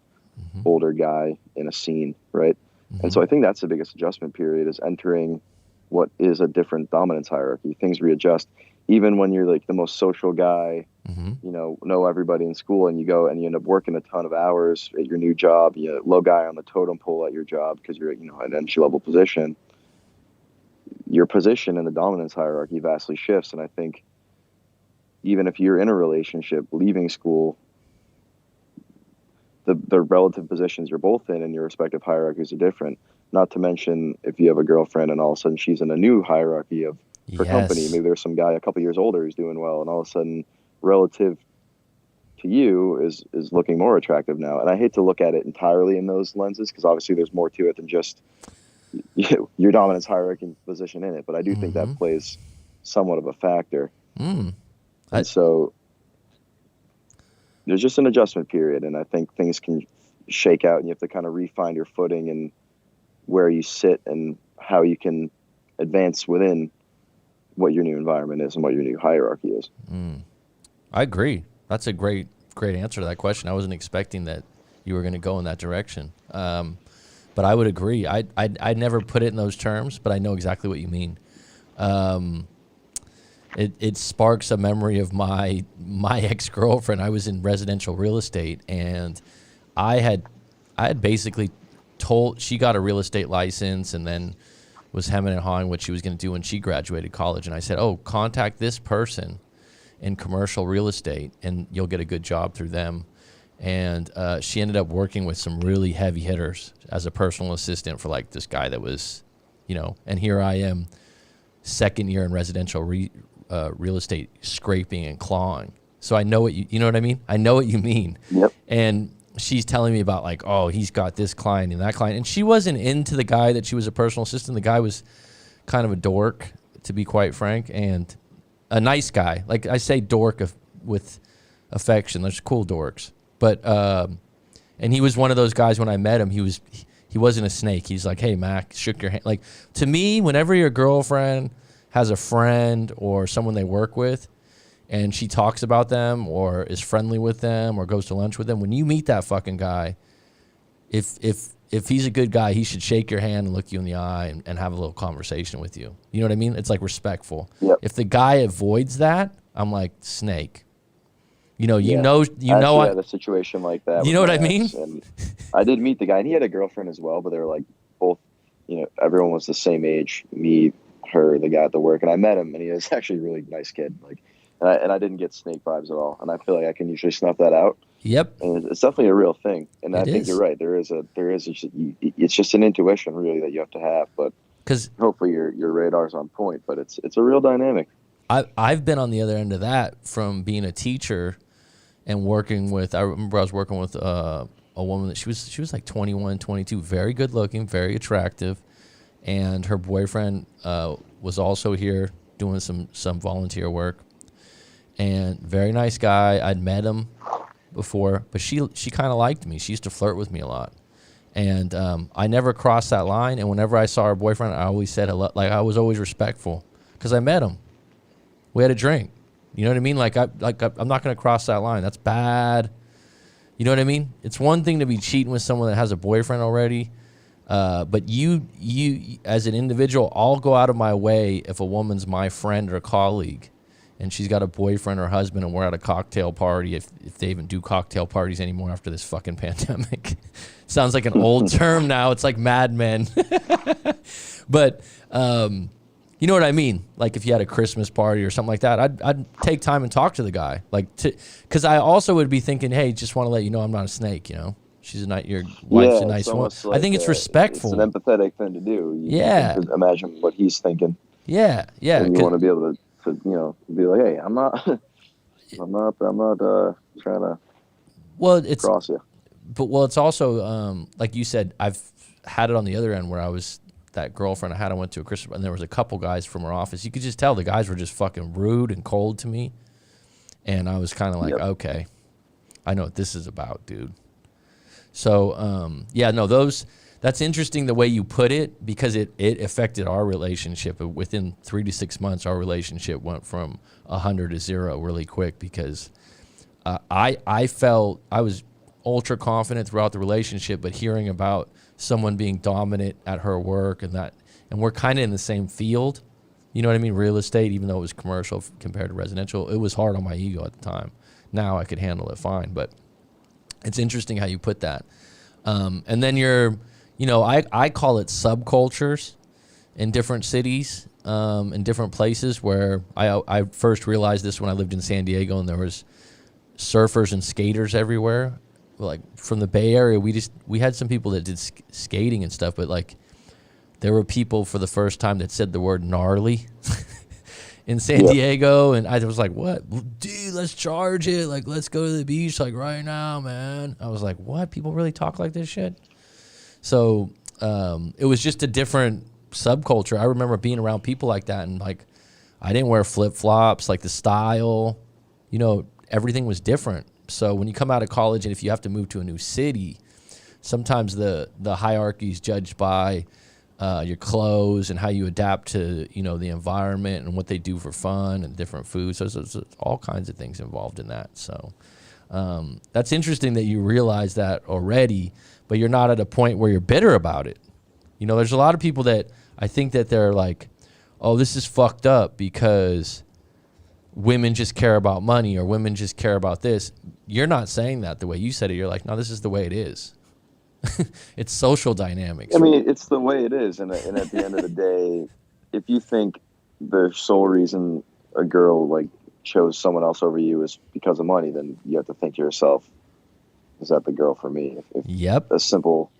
Speaker 2: older guy in a scene, right? And so I think that's the biggest adjustment period, is entering what is a different dominance hierarchy. Things readjust. even when you're like the most social guy,
Speaker 1: Mm-hmm.
Speaker 2: you know everybody in school, and you go and you end up working a ton of hours at your new job, you're low guy on the totem pole at your job because you're, an entry level position. Your position in the dominance hierarchy vastly shifts. And I think even if you're in a relationship leaving school, the relative positions you're both in your respective hierarchies are different. Not to mention if you have a girlfriend and all of a sudden she's in a new hierarchy of her company, maybe there's some guy a couple years older who's doing well, and all of a sudden relative to you is looking more attractive now. And I hate to look at it entirely in those lenses, because obviously there's more to it than just your dominance hierarchy position in it. But I do think that plays somewhat of a factor. And so there's just an adjustment period, and I think things can shake out, and you have to kind of re-find your footing and where you sit and how you can advance within what your new environment is and what your new hierarchy is.
Speaker 1: I agree. That's a great answer to that question. I wasn't expecting that you were going to go in that direction. But I would agree. I'd never put it in those terms, but I know exactly what you mean. It sparks a memory of my ex-girlfriend. I was in residential real estate, and I had basically told, she got a real estate license and then was hemming and hawing what she was going to do when she graduated college. And I said, oh, contact this person in commercial real estate and you'll get a good job through them. And she ended up working with some really heavy hitters as a personal assistant for like this guy that was, and here I am, second year in residential real estate, scraping and clawing. So I know what you know what I mean? I know what you mean.
Speaker 2: Yep.
Speaker 1: And she's telling me about like, oh, he's got this client and that client. And she wasn't into the guy that she was a personal assistant. The guy was kind of a dork, to be quite frank, and a nice guy. Like I say dork with affection. There's cool dorks. But, and he was one of those guys when I met him, he wasn't a snake. He's like, hey, Mac, shook your hand. Like, to me, whenever your girlfriend has a friend or someone they work with, and she talks about them or is friendly with them or goes to lunch with them, when you meet that fucking guy, if he's a good guy, he should shake your hand and look you in the eye and have a little conversation with you. You know what I mean? It's like respectful.
Speaker 2: Yep.
Speaker 1: If the guy avoids that, I'm like, snake. I
Speaker 2: had a situation like that.
Speaker 1: You know what I mean?
Speaker 2: And I did meet the guy, and he had a girlfriend as well, but they were like both, everyone was the same age, me, her, the guy at the work, and I met him, and he was actually a really nice kid. Like, and I didn't get snake vibes at all, and I feel like I can usually snuff that out.
Speaker 1: Yep.
Speaker 2: And it's definitely a real thing, and I think you're right. It's just an intuition really that you have to have, but because hopefully your radar's on point. But it's a real dynamic.
Speaker 1: I've been on the other end of that from being a teacher and working with. I remember I was working with a woman that she was like 21, 22, very good looking, very attractive, and her boyfriend was also here doing some volunteer work, and very nice guy. I'd met him before, but she kind of liked me. She used to flirt with me a lot, and I never crossed that line. And whenever I saw her boyfriend, I always said hello. Like, I was always respectful because I met him. We had a drink. You know what I mean? I'm not going to cross that line. That's bad. You know what I mean? It's one thing to be cheating with someone that has a boyfriend already, but you as an individual, I'll go out of my way if a woman's my friend or colleague, and she's got a boyfriend or husband, and we're at a cocktail party, if they even do cocktail parties anymore after this fucking pandemic. Sounds like an old term now. It's like Mad Men. But you know what I mean? Like if you had a Christmas party or something like that, I'd take time and talk to the guy. Because I also would be thinking, hey, just want to let you know I'm not a snake, your wife's a nice woman.
Speaker 2: Like
Speaker 1: I think it's respectful.
Speaker 2: It's an empathetic thing to do. You
Speaker 1: can
Speaker 2: imagine what he's thinking.
Speaker 1: Yeah.
Speaker 2: And you want to be able to be like, hey, I'm not trying to cross you.
Speaker 1: But it's also like you said, I've had it on the other end where I was that girlfriend I went to a Christmas, and there was a couple guys from her office. You could just tell the guys were just fucking rude and cold to me, and I was kind of like, okay, I know what this is about, dude. So that's interesting the way you put it, because it affected our relationship. Within 3 to 6 months, our relationship went from 100 to 0 really quick, because I felt I was ultra confident throughout the relationship, but hearing about someone being dominant at her work and we're kind of in the same field, You know what I mean? Real estate, even though it was commercial compared to residential, it was hard on my ego at the time. Now I could handle it fine, but it's interesting how you put that. And then I call it subcultures in different cities, in different places where I first realized this when I lived in San Diego and there was surfers and skaters everywhere. Like from the Bay Area, we had some people that did skating and stuff, but like there were people for the first time that said the word gnarly in San Diego, and I was like, what? Dude, let's charge it. Like, let's go to the beach like right now, man. I was like, what? People really talk like this shit? So it was just a different subculture. I remember being around people like that, and like I didn't wear flip-flops, like the style, everything was different. So when you come out of college and if you have to move to a new city, sometimes the hierarchy is judged by your clothes and how you adapt to the environment and what they do for fun and different foods. So there's all kinds of things involved in that. So that's interesting that you realize that already, but you're not at a point where you're bitter about it. There's a lot of people that I think that they're like, oh, this is fucked up because women just care about money or women just care about this. You're not saying that the way you said it. You're like, no, this is the way it is. It's social dynamics.
Speaker 2: I mean, it's the way it is. And at the end of the day, if you think the sole reason a girl like chose someone else over you is because of money, then you have to think to yourself, is that the girl for me? If a simple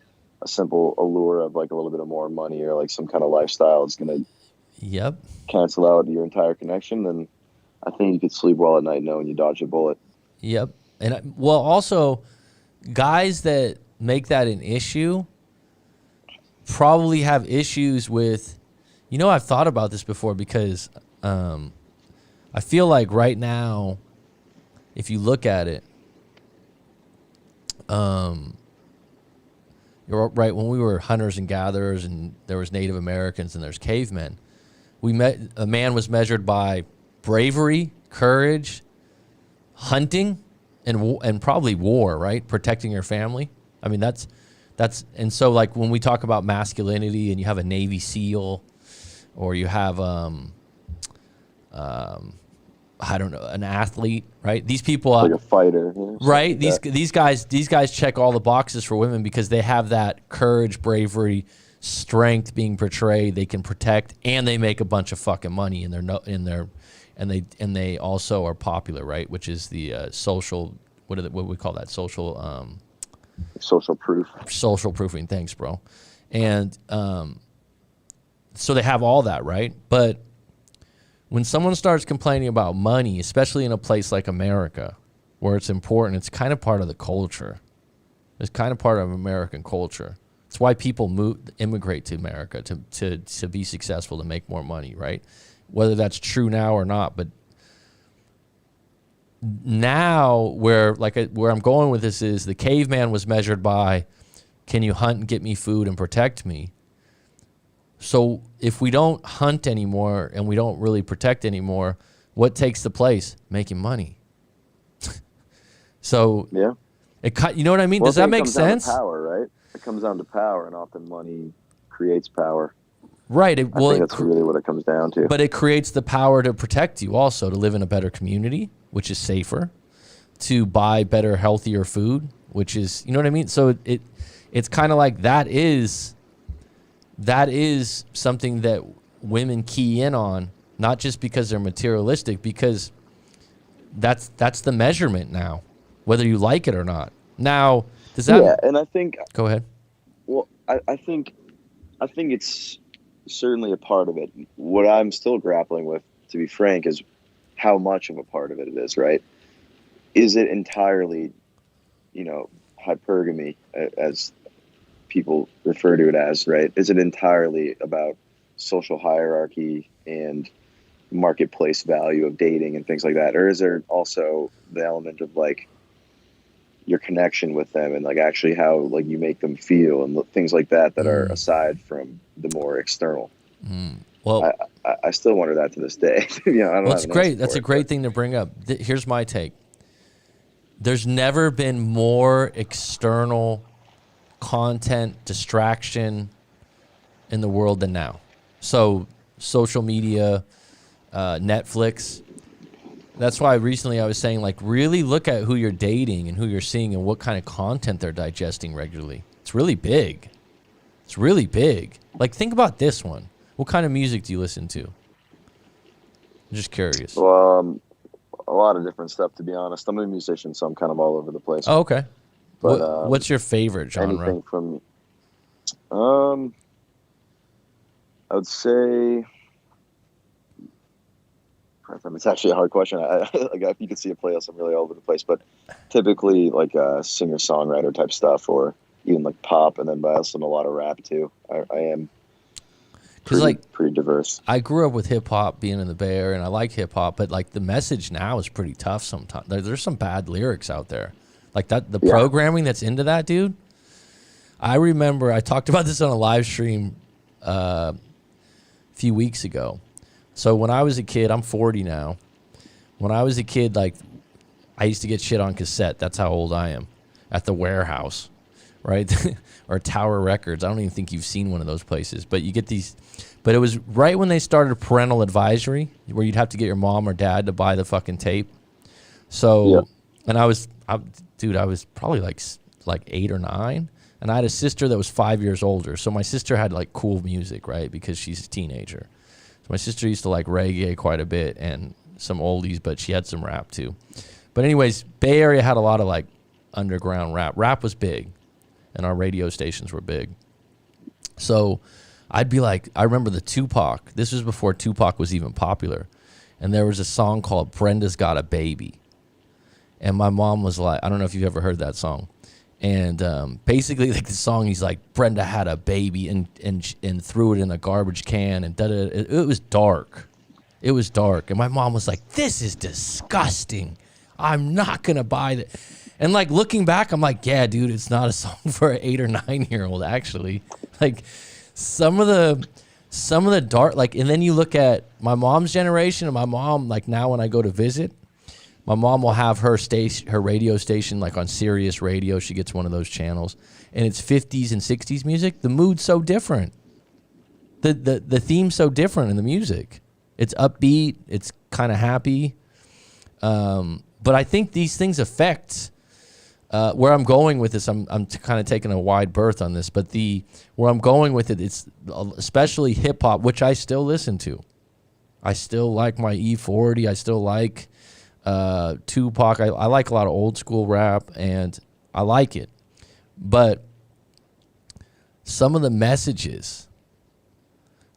Speaker 2: allure of like a little bit of more money or like some kind of lifestyle is going to cancel out your entire connection, then I think you could sleep well at night knowing you dodged a bullet.
Speaker 1: Yep. And also guys that make that an issue probably have issues with, I've thought about this before because I feel like right now, if you look at it, you're right, when we were hunters and gatherers and there was Native Americans and there's cavemen, a man was measured by bravery, courage, hunting, and probably war, right? Protecting your family. I mean, that's, and so like when we talk about masculinity and you have a Navy SEAL or you have, I don't know, an athlete, right? These people
Speaker 2: like a fighter,
Speaker 1: right? These guys check all the boxes for women because they have that courage, bravery, strength being portrayed. They can protect and they make a bunch of fucking money and they also are popular, right? Which is the social, what do we call that?
Speaker 2: Social proof.
Speaker 1: Social proofing. Thanks, bro. And so they have all that, right? But when someone starts complaining about money, especially in a place like America, where it's important, it's kind of part of the culture. It's kind of part of American culture. It's why people immigrate to America to be successful, to make more money, right? Whether that's true now or not, but now where I'm going with this is the caveman was measured by, can you hunt and get me food and protect me? So if we don't hunt anymore and we don't really protect anymore, what takes the place? Making money. So
Speaker 2: yeah,
Speaker 1: you know what I mean? Does that make sense?
Speaker 2: Down to power, right? It comes down to power, and often money creates power.
Speaker 1: Right.
Speaker 2: I think that's really what it comes down to.
Speaker 1: But it creates the power to protect you also, to live in a better community, which is safer, to buy better, healthier food, which is, you know what I mean? So it's kind of like that is something that women key in on, not just because they're materialistic, because that's the measurement now, whether you like it or not. Now, does that...
Speaker 2: Yeah, and I think...
Speaker 1: Go ahead.
Speaker 2: Well, I think it's certainly a part of it. What I'm still grappling with, to be frank, is how much of a part of it is, right? Is it entirely, hypergamy, as people refer to it as, right? Is it entirely about social hierarchy and marketplace value of dating and things like that? Or is there also the element of like your connection with them and like actually how like you make them feel and things like that are aside from the more external?
Speaker 1: Well,
Speaker 2: I still wonder that to this day. I don't know.
Speaker 1: That's great. That's a great thing to bring up. Here's my take. There's never been more external content distraction in the world than now. So social media, Netflix. That's why recently I was saying, like, really look at who you're dating and who you're seeing and what kind of content they're digesting regularly. It's really big. It's really big. Like, think about this one. What kind of music do you listen to? I'm just curious.
Speaker 2: Well, a lot of different stuff, to be honest. I'm a musician, so I'm kind of all over the place.
Speaker 1: Oh, okay.
Speaker 2: But
Speaker 1: what's your favorite genre?
Speaker 2: anything from, I would say, it's actually a hard question. Like, if you could see a playlist, I'm really all over the place. But typically, like singer-songwriter type stuff, or even like pop, and then I listen to a lot of rap too. I am pretty diverse.
Speaker 1: I grew up with hip hop, being in the Bay Area, and I like hip hop, but like the message now is pretty tough sometimes. There's some bad lyrics out there, like that. The programming that's into that, dude. I remember I talked about this on a live stream a few weeks ago. So when I was a kid, I'm 40 now. When I was a kid, like, I used to get shit on cassette. That's how old I am. At the warehouse, right? Or Tower Records. I don't even think you've seen one of those places. But you get these. But it was right when they started parental advisory, where you'd have to get your mom or dad to buy the fucking tape. So, and I was probably like 8 or 9. And I had a sister that was 5 years older. So my sister had like cool music, right? Because she's a teenager. So my sister used to like reggae quite a bit and some oldies, but she had some rap too. But anyways, Bay Area had a lot of like underground rap. Rap was big, and our radio stations were big. So I'd be like, I remember the Tupac. This was before Tupac was even popular. And there was a song called Brenda's Got a Baby. And my mom was like, I don't know if you've ever heard that song. And basically, like the song, he's like, Brenda had a baby and threw it in a garbage can, and it was dark. It was dark. And my mom was like, this is disgusting. I'm not going to buy that. And like looking back, I'm like, yeah, dude, it's not a song for an 8 or 9-year-old, actually. Like some of the dark, like, and then you look at my mom's generation, and my mom, like now when I go to visit, my mom will have her radio station like on Sirius Radio. She gets one of those channels, and it's 50s and 60s music. The mood's so different. The theme's so different in the music. It's upbeat. It's kind of happy. But I think these things affect where I'm going with this. I'm kind of taking a wide berth on this, but where I'm going with it, it's especially hip hop, which I still listen to. I still like my E40. I still like Tupac. I like a lot of old school rap, and I like it. But some of the messages,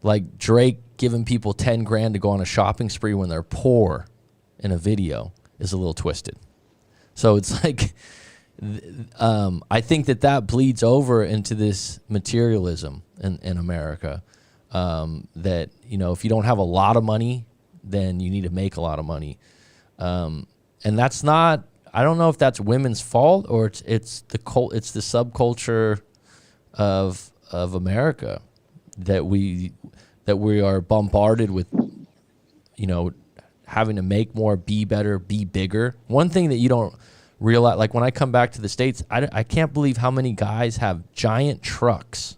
Speaker 1: like Drake giving people 10 grand to go on a shopping spree when they're poor in a video, is a little twisted. So it's like, I think that bleeds over into this materialism in America. That, you know, if you don't have a lot of money, then you need to make a lot of money. And that's not, I don't know if that's women's fault, or it's the subculture of America that we are bombarded with, you know, having to make more, be better, be bigger. One thing that you don't realize, like when I come back to the States, I can't believe how many guys have giant trucks,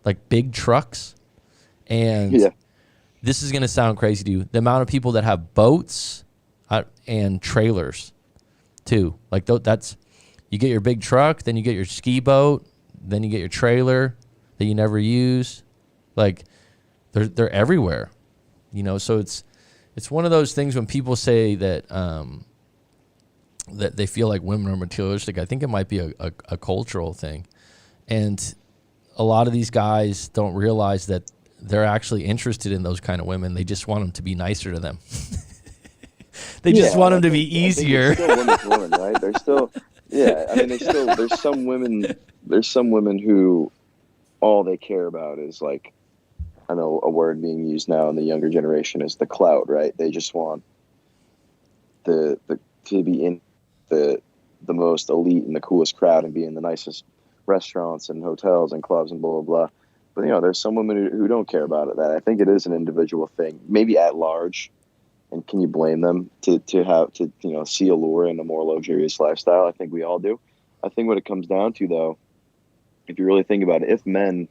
Speaker 1: like big trucks. And this is going to sound crazy to you. The amount of people that have boats and trailers too. Like that's, you get your big truck, then you get your ski boat, then you get your trailer that you never use. Like they're everywhere, you know? So it's one of those things when people say that, that they feel like women are materialistic. I think it might be a cultural thing. And a lot of these guys don't realize that they're actually interested in those kind of women. They just want them to be nicer to them. They just want them to be easier.
Speaker 2: Still women to women, right? They're still, I mean, there's some women who all they care about is, like, I know a word being used now in the younger generation is the clout, right? They just want to be in the most elite and the coolest crowd and be in the nicest restaurants and hotels and clubs and blah, blah, blah. But, you know, there's some women who don't care about it. That I think it is an individual thing, maybe at large. And can you blame them to see allure in a more luxurious lifestyle? I think we all do. I think what it comes down to, though, if you really think about it, if men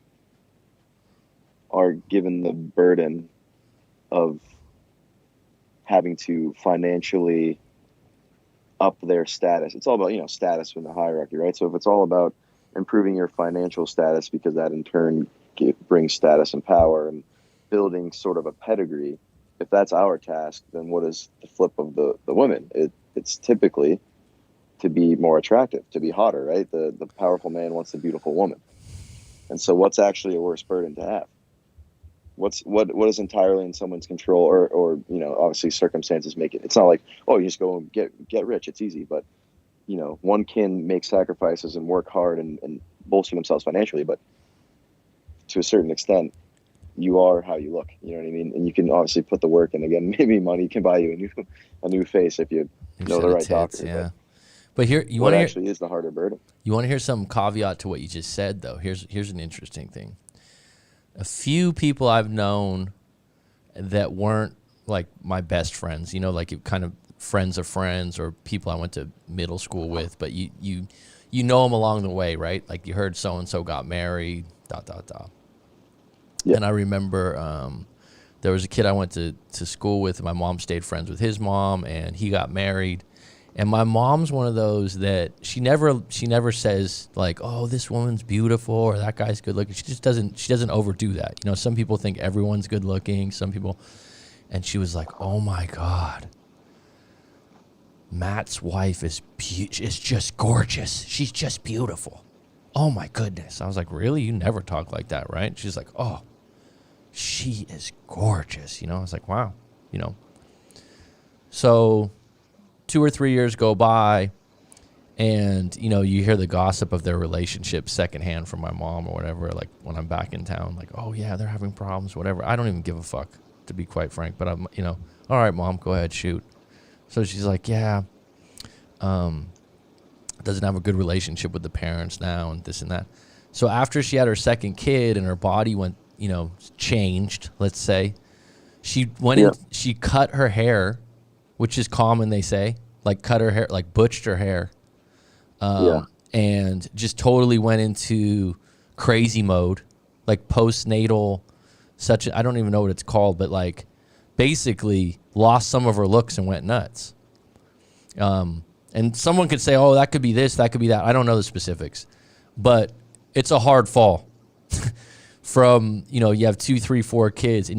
Speaker 2: are given the burden of having to financially up their status. It's all about, status in the hierarchy, right? So if it's all about improving your financial status, because that in turn brings status and power and building sort of a pedigree, if that's our task, then what is the flip of the woman? It's typically to be more attractive, to be hotter, right? The powerful man wants the beautiful woman. And so what's actually a worse burden to have? What is entirely in someone's control, or obviously circumstances make it. It's not like, oh, you just go and get rich. It's easy. But, one can make sacrifices and work hard and bolster themselves financially. But to a certain extent, you are how you look. You know what I mean? And you can obviously put the work in. Again, maybe money can buy you a new face if you know the right doctor.
Speaker 1: Yeah. But here,
Speaker 2: what actually is the harder burden?
Speaker 1: You want to hear some caveat to what you just said, though? Here's an interesting thing. A few people I've known that weren't like my best friends, like kind of friends of friends or people I went to middle school with, but you know them along the way, right? Like you heard so-and-so got married, ... Yeah. And I remember there was a kid I went to school with, and my mom stayed friends with his mom, and he got married. And my mom's one of those that she never says like, oh, this woman's beautiful or that guy's good looking. She doesn't overdo that. Some people think everyone's good looking, some people. And she was like, oh my God, Matt's wife is just gorgeous. She's just beautiful. Oh my goodness. I was like, really? You never talk like that, right? She's like, oh, she is gorgeous. I was like, wow, So 2 or 3 years go by, and you hear the gossip of their relationship secondhand from my mom or whatever. Like when I'm back in town, like, oh yeah, they're having problems, whatever. I don't even give a fuck, to be quite frank. But I'm, all right, mom, go ahead, shoot. So she's like, yeah, doesn't have a good relationship with the parents now, and this and that. So after she had her second kid and her body went, changed, let's say, she went in, she cut her hair, which is common, they say, like cut her hair, like butched her hair, and just totally went into crazy mode, like postnatal, I don't even know what it's called, but like basically lost some of her looks and went nuts. And someone could say, oh, that could be this, that could be that. I don't know the specifics, but it's a hard fall. From, you have 2, 3, 4 kids, and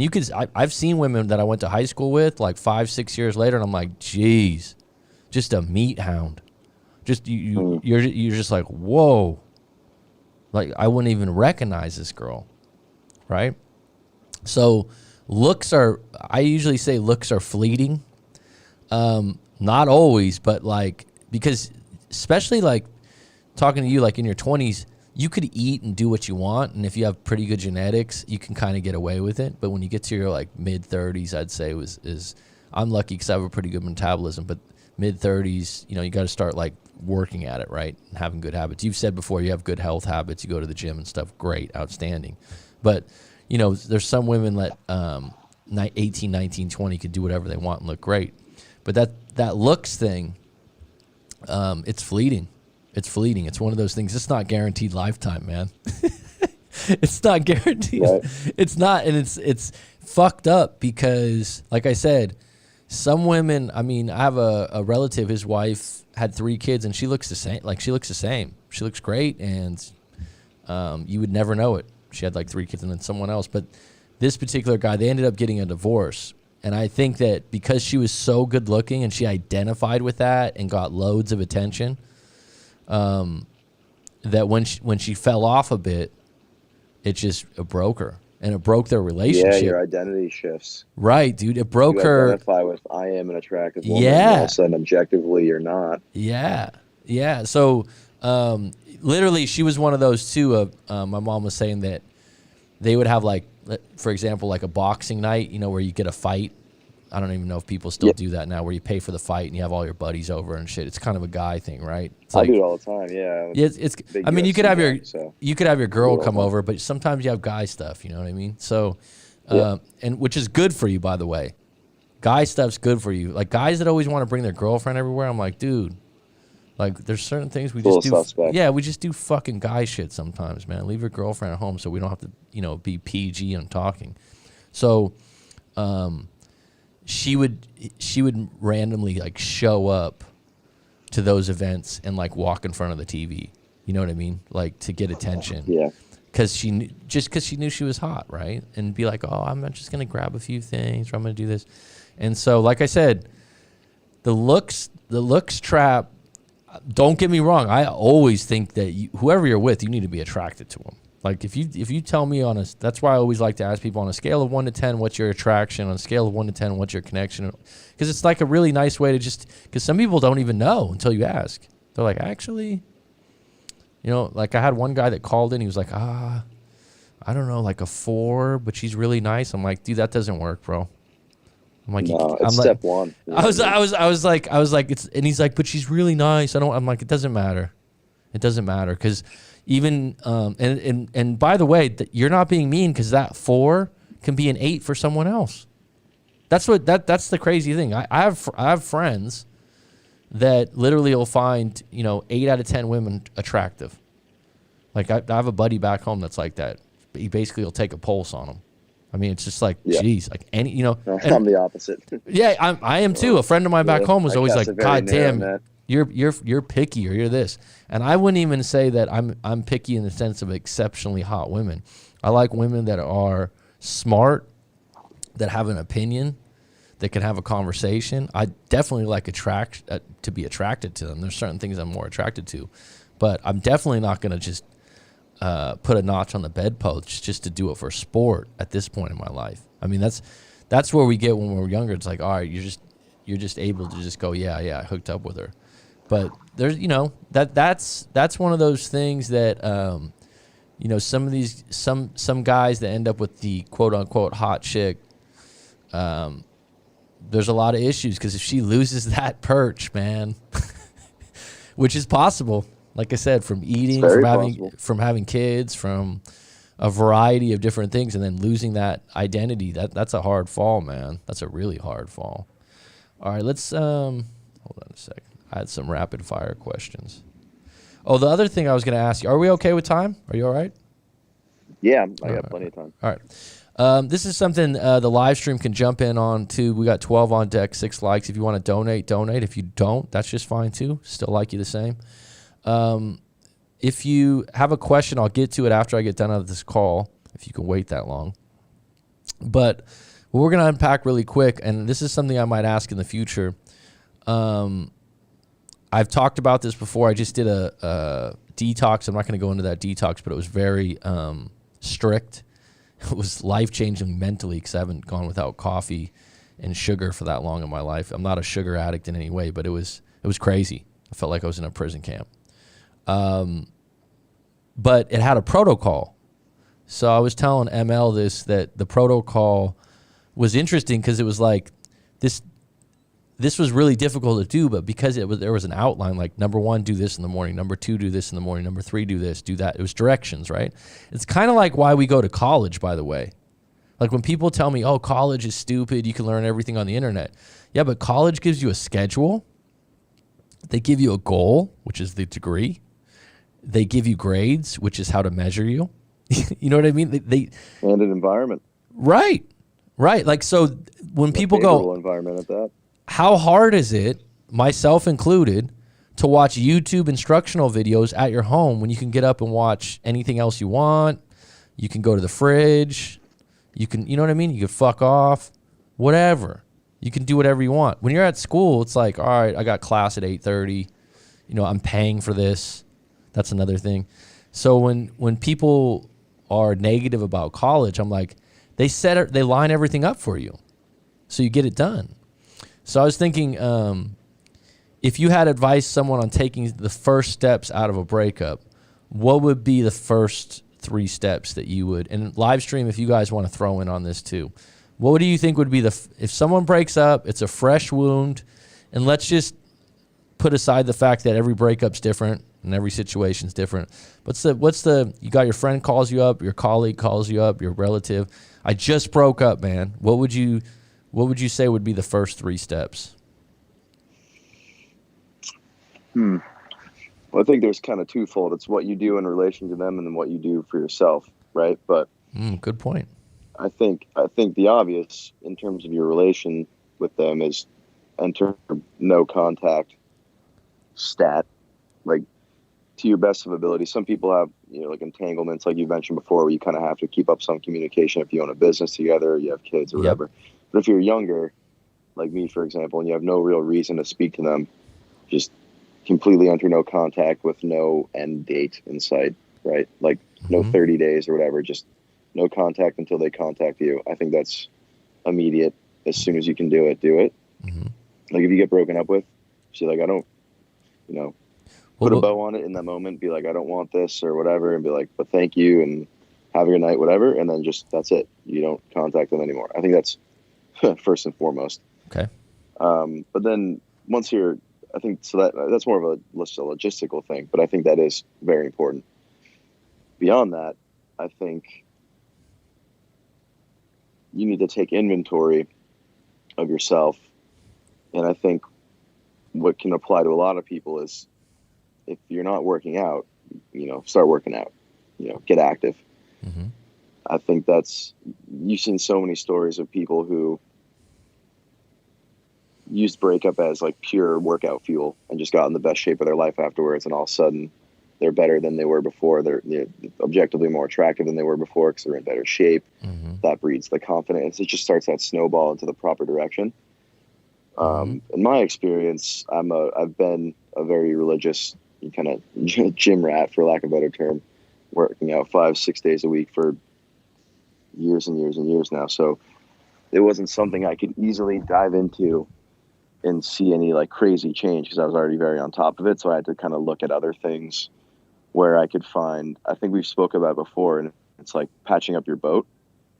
Speaker 1: I've seen women that I went to high school with like 5, 6 years later, and I'm like, geez, just a meat hound. Just you're just like, whoa, like I wouldn't even recognize this girl, right? So I usually say looks are fleeting. Not always, but like, because especially like talking to you, like in your 20s, you could eat and do what you want, and if you have pretty good genetics, you can kind of get away with it. But when you get to your like mid 30s, I'd say I'm lucky because I have a pretty good metabolism. But mid 30s, you got to start like working at it, right, and having good habits. You've said before you have good health habits. You go to the gym and stuff. Great, outstanding. But there's some women that 18, 19, 20 could do whatever they want and look great. But that looks thing, it's fleeting. It's fleeting. It's one of those things. It's not guaranteed lifetime, man. It's not guaranteed. Right. It's not, and it's fucked up because, like I said, some women. I mean, I have a relative. His wife had 3 kids, and she looks the same. Like she looks the same. She looks great, and you would never know it. She had like 3 kids, and then someone else. But this particular guy, they ended up getting a divorce. And I think that because she was so good looking and she identified with that and got loads of attention, that when she fell off a bit, it just broke her, and it broke their relationship.
Speaker 2: Yeah, your identity shifts.
Speaker 1: Right, dude. It broke her.
Speaker 2: Identify with, I am an attractive woman. Yeah. And all of a sudden, objectively, you're not.
Speaker 1: Yeah, yeah. So, literally, she was one of those too. My mom was saying that they would have like, for example, like a boxing night, where you get a fight. I don't even know if people still do that now, where you pay for the fight and you have all your buddies over and shit. It's kind of a guy thing, right? It's
Speaker 2: I do it all the time. Yeah.
Speaker 1: It's. I mean, you could have your girl come over, but sometimes you have guy stuff. You know what I mean? So, and which is good for you, by the way. Guy stuff's good for you. Like guys that always want to bring their girlfriend everywhere. I'm like, dude, Like, there's certain things we
Speaker 2: Full
Speaker 1: just do.
Speaker 2: suspect.
Speaker 1: Yeah, we just do fucking guy shit sometimes, man. Leave your girlfriend at home so we don't have to, be PG and talking. So, she would randomly like show up to those events and like walk in front of the TV. You know what I mean? Like, to get attention.
Speaker 2: Yeah.
Speaker 1: Because she knew she was hot, right? And be like, oh, I'm just gonna grab a few things, or I'm gonna do this. And so, like I said, the looks trap. Don't get me wrong. I always think that whoever you're with, you need to be attracted to them. Like, if you tell me that's why I always like to ask people on a scale of 1 to 10, what's your attraction? On a scale of 1 to 10, what's your connection? Because it's like a really nice way to because some people don't even know until you ask. They're like, actually, like I had one guy that called in. He was like, I don't know, like a 4, but she's really nice. I'm like, dude, that doesn't work, bro. I'm like,
Speaker 2: no, it's step one.
Speaker 1: I was like, and he's like, but she's really nice. I'm like, it doesn't matter. It doesn't matter. Because even, and by the way, you're not being mean, because that 4 can be an 8 for someone else. That's the crazy thing. I have friends that literally will find, 8 out of 10 women attractive. Like, I have a buddy back home that's like that. He basically will take a pulse on them. I mean, it's just like, geez, like any,
Speaker 2: I'm the opposite.
Speaker 1: Yeah, I am too. A friend of mine back home was always like, God damn, you're picky, or you're this. And I wouldn't even say that I'm picky in the sense of exceptionally hot women. I like women that are smart, that have an opinion, that can have a conversation. I definitely like to be attracted to them. There's certain things I'm more attracted to, but I'm definitely not going to just put a notch on the bedpost just to do it for sport at this point in my life. I mean, that's where we get when we're younger. It's like, all right, you're just able to just go, yeah, I hooked up with her. But there's, that's one of those things that, some of these, some guys that end up with the quote unquote hot chick, there's a lot of issues, because if she loses that perch, man, which is possible. Like I said, from eating, from having kids, from a variety of different things, and then losing that identity, that's a hard fall, man. That's a really hard fall. All right, let's hold on a second. I had some rapid fire questions. Oh, the other thing I was going to ask you, are we okay with time? Are you all right?
Speaker 2: Yeah, I got plenty of time.
Speaker 1: All right. This is something the live stream can jump in on too. We got 12 on deck, 6 likes. If you want to donate. If you don't, that's just fine too. Still like you the same. If you have a question, I'll get to it after I get done with this call, if you can wait that long. But what we're going to unpack really quick, and this is something I might ask in the future. I've talked about this before. I just did a detox. I'm not going to go into that detox, but it was very strict. It was life-changing mentally, because I haven't gone without coffee and sugar for that long in my life. I'm not a sugar addict in any way, but it was crazy. I felt like I was in a prison camp. But it had a protocol. So I was telling ML that the protocol was interesting, because it was like this was really difficult to do, but because there was an outline, like, number 1, do this in the morning, number 2, do this in the morning, number 3, do this, do that. It was directions, right? It's kind of like why we go to college, by the way. Like, when people tell me, oh, college is stupid, you can learn everything on the internet. Yeah, but college gives you a schedule. They give you a goal, which is the degree. They give you grades, which is how to measure you. You know what I mean?
Speaker 2: And an environment.
Speaker 1: Right. Like, so when people go,
Speaker 2: environment at that.
Speaker 1: How hard is it, myself included, to watch YouTube instructional videos at your home when you can get up and watch anything else you want? You can go to the fridge. You know what I mean? You can fuck off, whatever. You can do whatever you want. When you're at school, it's like, all right, I got class at 8:30. I'm paying for this. That's another thing. So when people are negative about college, I'm like, they line everything up for you, so you get it done. So I was thinking, if you had advice someone on taking the first steps out of a breakup, what would be the first 3 steps that you would? And live stream, if you guys want to throw in on this too, what do you think would be if someone breaks up, it's a fresh wound, and let's just put aside the fact that every breakup's different and every situation's different. You got your friend calls you up, your colleague calls you up, your relative. I just broke up, man. What would you say would be the first 3 steps?
Speaker 2: Well, I think there's kind of twofold. It's what you do in relation to them and then what you do for yourself, right? But
Speaker 1: Good point.
Speaker 2: I think the obvious in terms of your relation with them is enter no contact stat, like to your best of ability. Some people have, like entanglements, like you mentioned before, where you kind of have to keep up some communication if you own a business together, or you have kids or whatever. But if you're younger, like me, for example, and you have no real reason to speak to them, just completely enter no contact with no end date in sight, right? Like no 30 days or whatever, just no contact until they contact you. I think that's immediate. As soon as you can do it, do it. Like if you get broken up with, she's like, I don't, put a bow on it in that moment, be like, I don't want this or whatever, and be like, but thank you and have a good night, whatever. And then just, that's it. You don't contact them anymore. I think that's first and foremost.
Speaker 1: Okay.
Speaker 2: But then once you're, I think, so that's more of a logistical thing, but I think that is very important. Beyond that, I think you need to take inventory of yourself. And I think what can apply to a lot of people is if you're not working out, start working out, get active. I think you've seen so many stories of people who used breakup as like pure workout fuel and just got in the best shape of their life afterwards. And all of a sudden they're better than they were before. They're objectively more attractive than they were before because they're in better shape. That breeds the confidence. It just starts that snowball into the proper direction. In my experience, I've been a very religious kind of gym rat, for lack of a better term, working out 5-6 days a week for years and years and years now. So it wasn't something I could easily dive into and see any like crazy change because I was already very on top of it. So I had to kind of look at other things where I could find, I think we've spoken about it before, and it's like patching up your boat.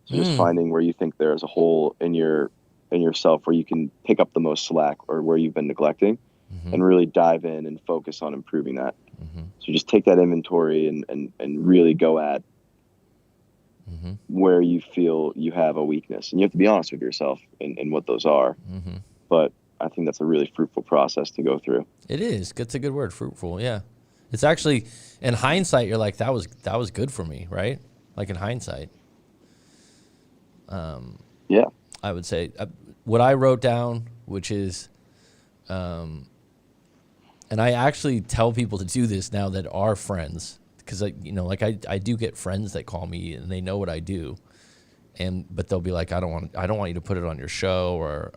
Speaker 2: So just finding where you think there's a hole in yourself where you can pick up the most slack or where you've been neglecting and really dive in and focus on improving that. So just take that inventory and really go at where you feel you have a weakness. And you have to be honest with yourself in what those are. But I think that's a really fruitful process to go through.
Speaker 1: It is. It's a good word, fruitful. Yeah. It's actually, in hindsight, you're like, that was good for me, right? Like in hindsight.
Speaker 2: Yeah.
Speaker 1: I would say what I wrote down, which is, and I actually tell people to do this now that are friends, because I do get friends that call me and they know what I do, but they'll be like, I don't want you to put it on your show, or,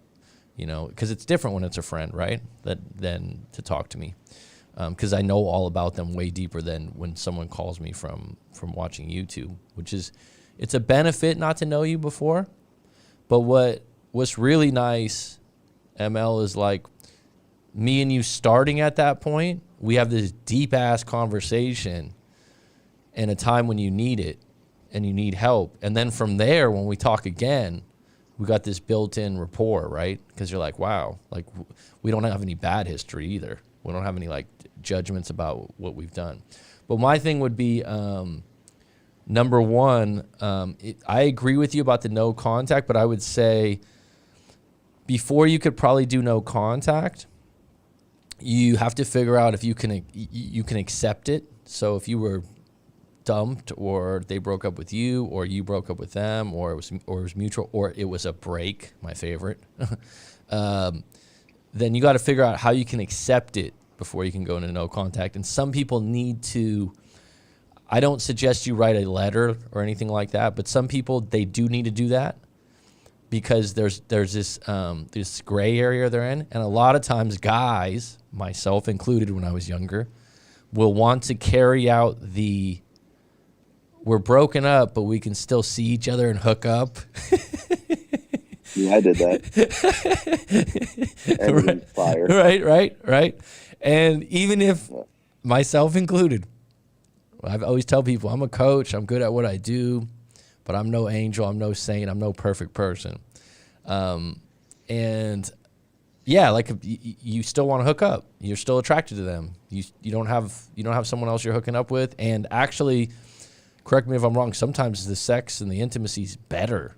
Speaker 1: because it's different when it's a friend, right? Than to talk to me, because I know all about them way deeper than when someone calls me from watching YouTube, which is, it's a benefit not to know you before. But what's really nice, ML, is like me and you starting at that point, we have this deep ass conversation in a time when you need it and you need help. And then from there, when we talk again, we got this built-in rapport, right? Because you're like, wow, like we don't have any bad history either. We don't have any like judgments about what we've done. But my thing would be, number one, I agree with you about the no contact, but I would say before you could probably do no contact, you have to figure out if you can accept it. So if you were dumped, or they broke up with you, or you broke up with them, or it was mutual, or it was a break, my favorite, then you got to figure out how you can accept it before you can go into no contact. And some people need to, I don't suggest you write a letter or anything like that, but some people, they do need to do that because there's this gray area they're in. And a lot of times guys, myself included when I was younger, will want to carry out we're broken up, but we can still see each other and hook up.
Speaker 2: Yeah, I did that.
Speaker 1: Right. Fire. Right. And even if, myself included, I always tell people I'm a coach, I'm good at what I do, but I'm no angel, I'm no saint, I'm no perfect person. And yeah, like you still want to hook up, you're still attracted to them. You don't have someone else you're hooking up with. And actually, correct me if I'm wrong, sometimes the sex and the intimacy is better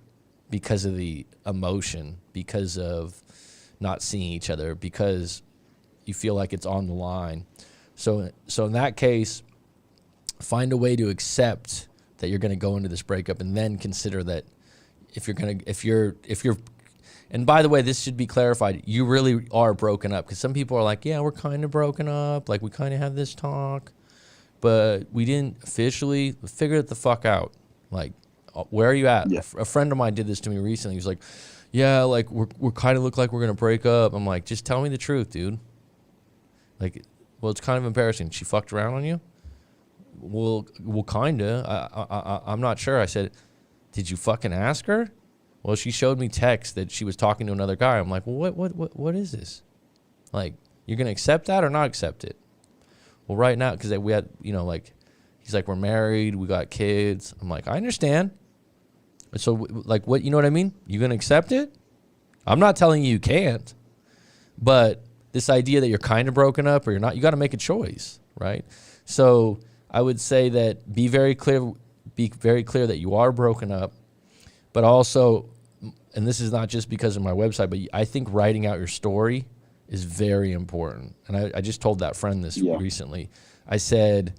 Speaker 1: because of the emotion, because of not seeing each other, because you feel like it's on the line. So in that case, find a way to accept that you're going to go into this breakup, and then consider that if you're, and by the way, this should be clarified, you really are broken up, because some people are like, yeah, we're kind of broken up, like we kind of had this talk, but we didn't officially figure it the fuck out. Like, where are you at?
Speaker 2: Yeah.
Speaker 1: A friend of mine did this to me recently. He was like, yeah, like we're kind of look like we're going to break up. I'm like, just tell me the truth, dude. Like, well, it's kind of embarrassing. She fucked around on you? Well, kind of. I'm not sure. I said, did you fucking ask her? Well, she showed me text that she was talking to another guy. I'm like, well, what is this? Like, you're going to accept that or not accept it? Well, right now, because we had, like, he's like, we're married, we got kids. I'm like, I understand. So, like, what, you know what I mean? You going to accept it? I'm not telling you can't. But this idea that you're kind of broken up or you're not, you got to make a choice, right? So I would say that be very clear that you are broken up, but also, and this is not just because of my website, but I think writing out your story is very important. And I just told that friend this recently. I said,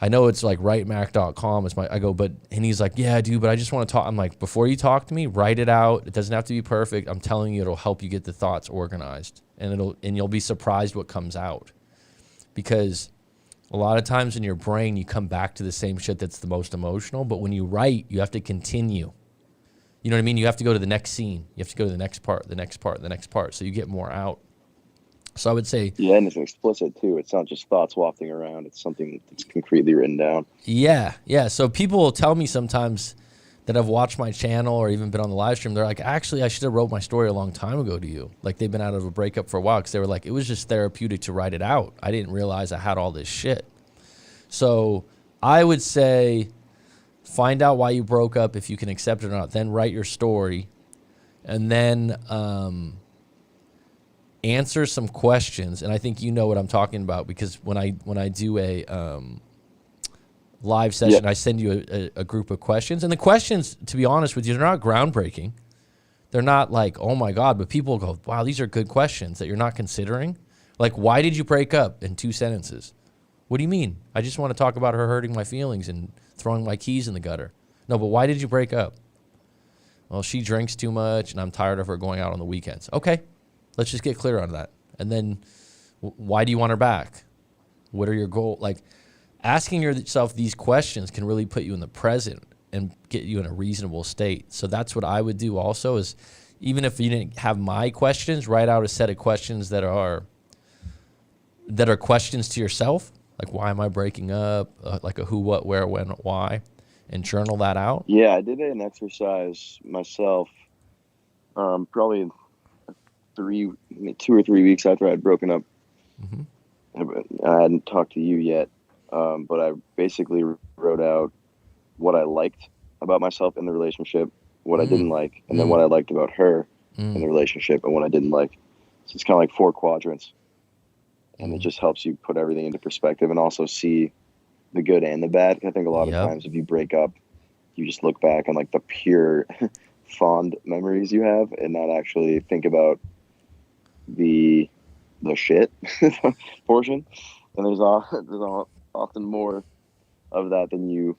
Speaker 1: I know it's like writemac.com is and he's like, yeah, dude, but I just want to talk. I'm like, before you talk to me, write it out. It doesn't have to be perfect. I'm telling you, it'll help you get the thoughts organized, and you'll be surprised what comes out. Because a lot of times in your brain, you come back to the same shit that's the most emotional, but when you write, you have to continue. You know what I mean? You have to go to the next scene. You have to go to the next part, the next part, the next part, so you get more out. So I would say...
Speaker 2: Yeah, and it's explicit, too. It's not just thoughts wafting around. It's something that's concretely written down.
Speaker 1: Yeah. So people will tell me sometimes that have watched my channel or even been on the live stream, they're like, actually, I should have wrote my story a long time ago to you. Like, they've been out of a breakup for a while, because they were like, it was just therapeutic to write it out. I didn't realize I had all this shit. So I would say find out why you broke up, if you can accept it or not. Then write your story. And then... answer some questions, and I think you know what I'm talking about, because when I do a live session, I send you a group of questions, and the questions, to be honest with you, they're not groundbreaking. They're not like, oh my God, but people go, wow, these are good questions that you're not considering. Like, why did you break up, in 2 sentences? What do you mean? I just want to talk about her hurting my feelings and throwing my keys in the gutter. No, but why did you break up? Well, she drinks too much, and I'm tired of her going out on the weekends. Okay. Let's just get clear on that. And then why do you want her back? What are your goals? Like, asking yourself these questions can really put you in the present and get you in a reasonable state. So that's what I would do also, is even if you didn't have my questions, write out a set of questions that are questions to yourself. Like, why am I breaking up? Like a who, what, where, when, why, and journal that out.
Speaker 2: Yeah, I did an exercise myself, probably 2 or 3 weeks after I had broken up. Mm-hmm. I hadn't talked to you yet, but I basically wrote out what I liked about myself in the relationship, what I didn't like, and then what I liked about her in the relationship, and what I didn't like. So it's kind of like 4 quadrants, and it just helps you put everything into perspective and also see the good and the bad. I think a lot of times if you break up, you just look back on like the pure fond memories you have and not actually think about the shit portion, and there's often more of that than you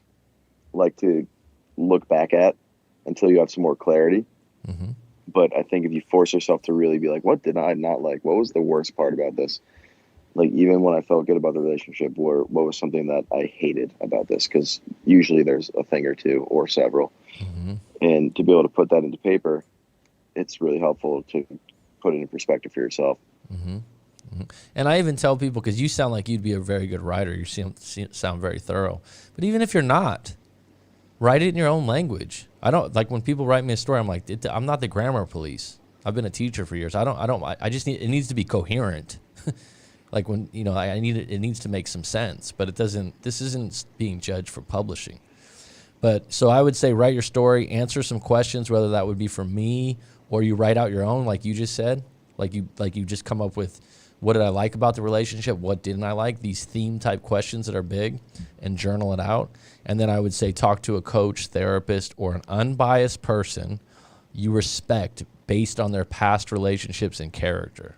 Speaker 2: like to look back at until you have some more clarity. Mm-hmm. But I think if you force yourself to really be like, what did I not like? What was the worst part about this? Like, even when I felt good about the relationship, what was something that I hated about this? Because usually there's a thing or two or several. Mm-hmm. And to be able to put that into paper, it's really helpful to put it in perspective for yourself. Mm-hmm.
Speaker 1: Mm-hmm. And I even tell people, because you sound like you'd be a very good writer. You sound very thorough. But even if you're not, write it in your own language. I don't like when people write me a story. I'm like, I'm not the grammar police. I've been a teacher for years. I just need, it needs to be coherent. Like when, I need it needs to make some sense, but this isn't being judged for publishing. But so I would say write your story, answer some questions, whether that would be from me or you write out your own, like you just said, like you just come up with, what did I like about the relationship? What didn't I like? These theme type questions that are big, and journal it out. And then I would say talk to a coach, therapist, or an unbiased person you respect based on their past relationships and character.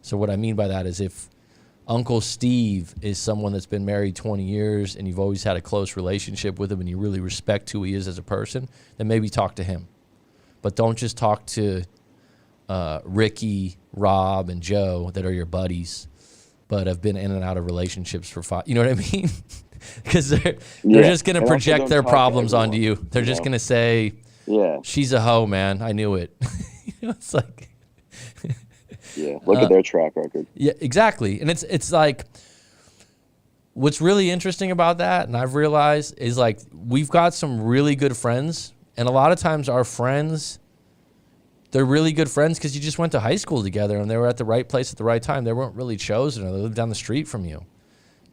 Speaker 1: So what I mean by that is if Uncle Steve is someone that's been married 20 years and you've always had a close relationship with him and you really respect who he is as a person, then maybe talk to him. But don't just talk to Ricky, Rob, and Joe that are your buddies but have been in and out of relationships for 5. You know what I mean? Because they're just going to project their problems onto you. They're just going to say, she's a hoe, man. I knew it. It's like...
Speaker 2: Yeah, look at their track record.
Speaker 1: Yeah, exactly. And it's like, what's really interesting about that, and I've realized, is like we've got some really good friends, and a lot of times our friends, they're really good friends because you just went to high school together and they were at the right place at the right time. They weren't really chosen, or they lived down the street from you.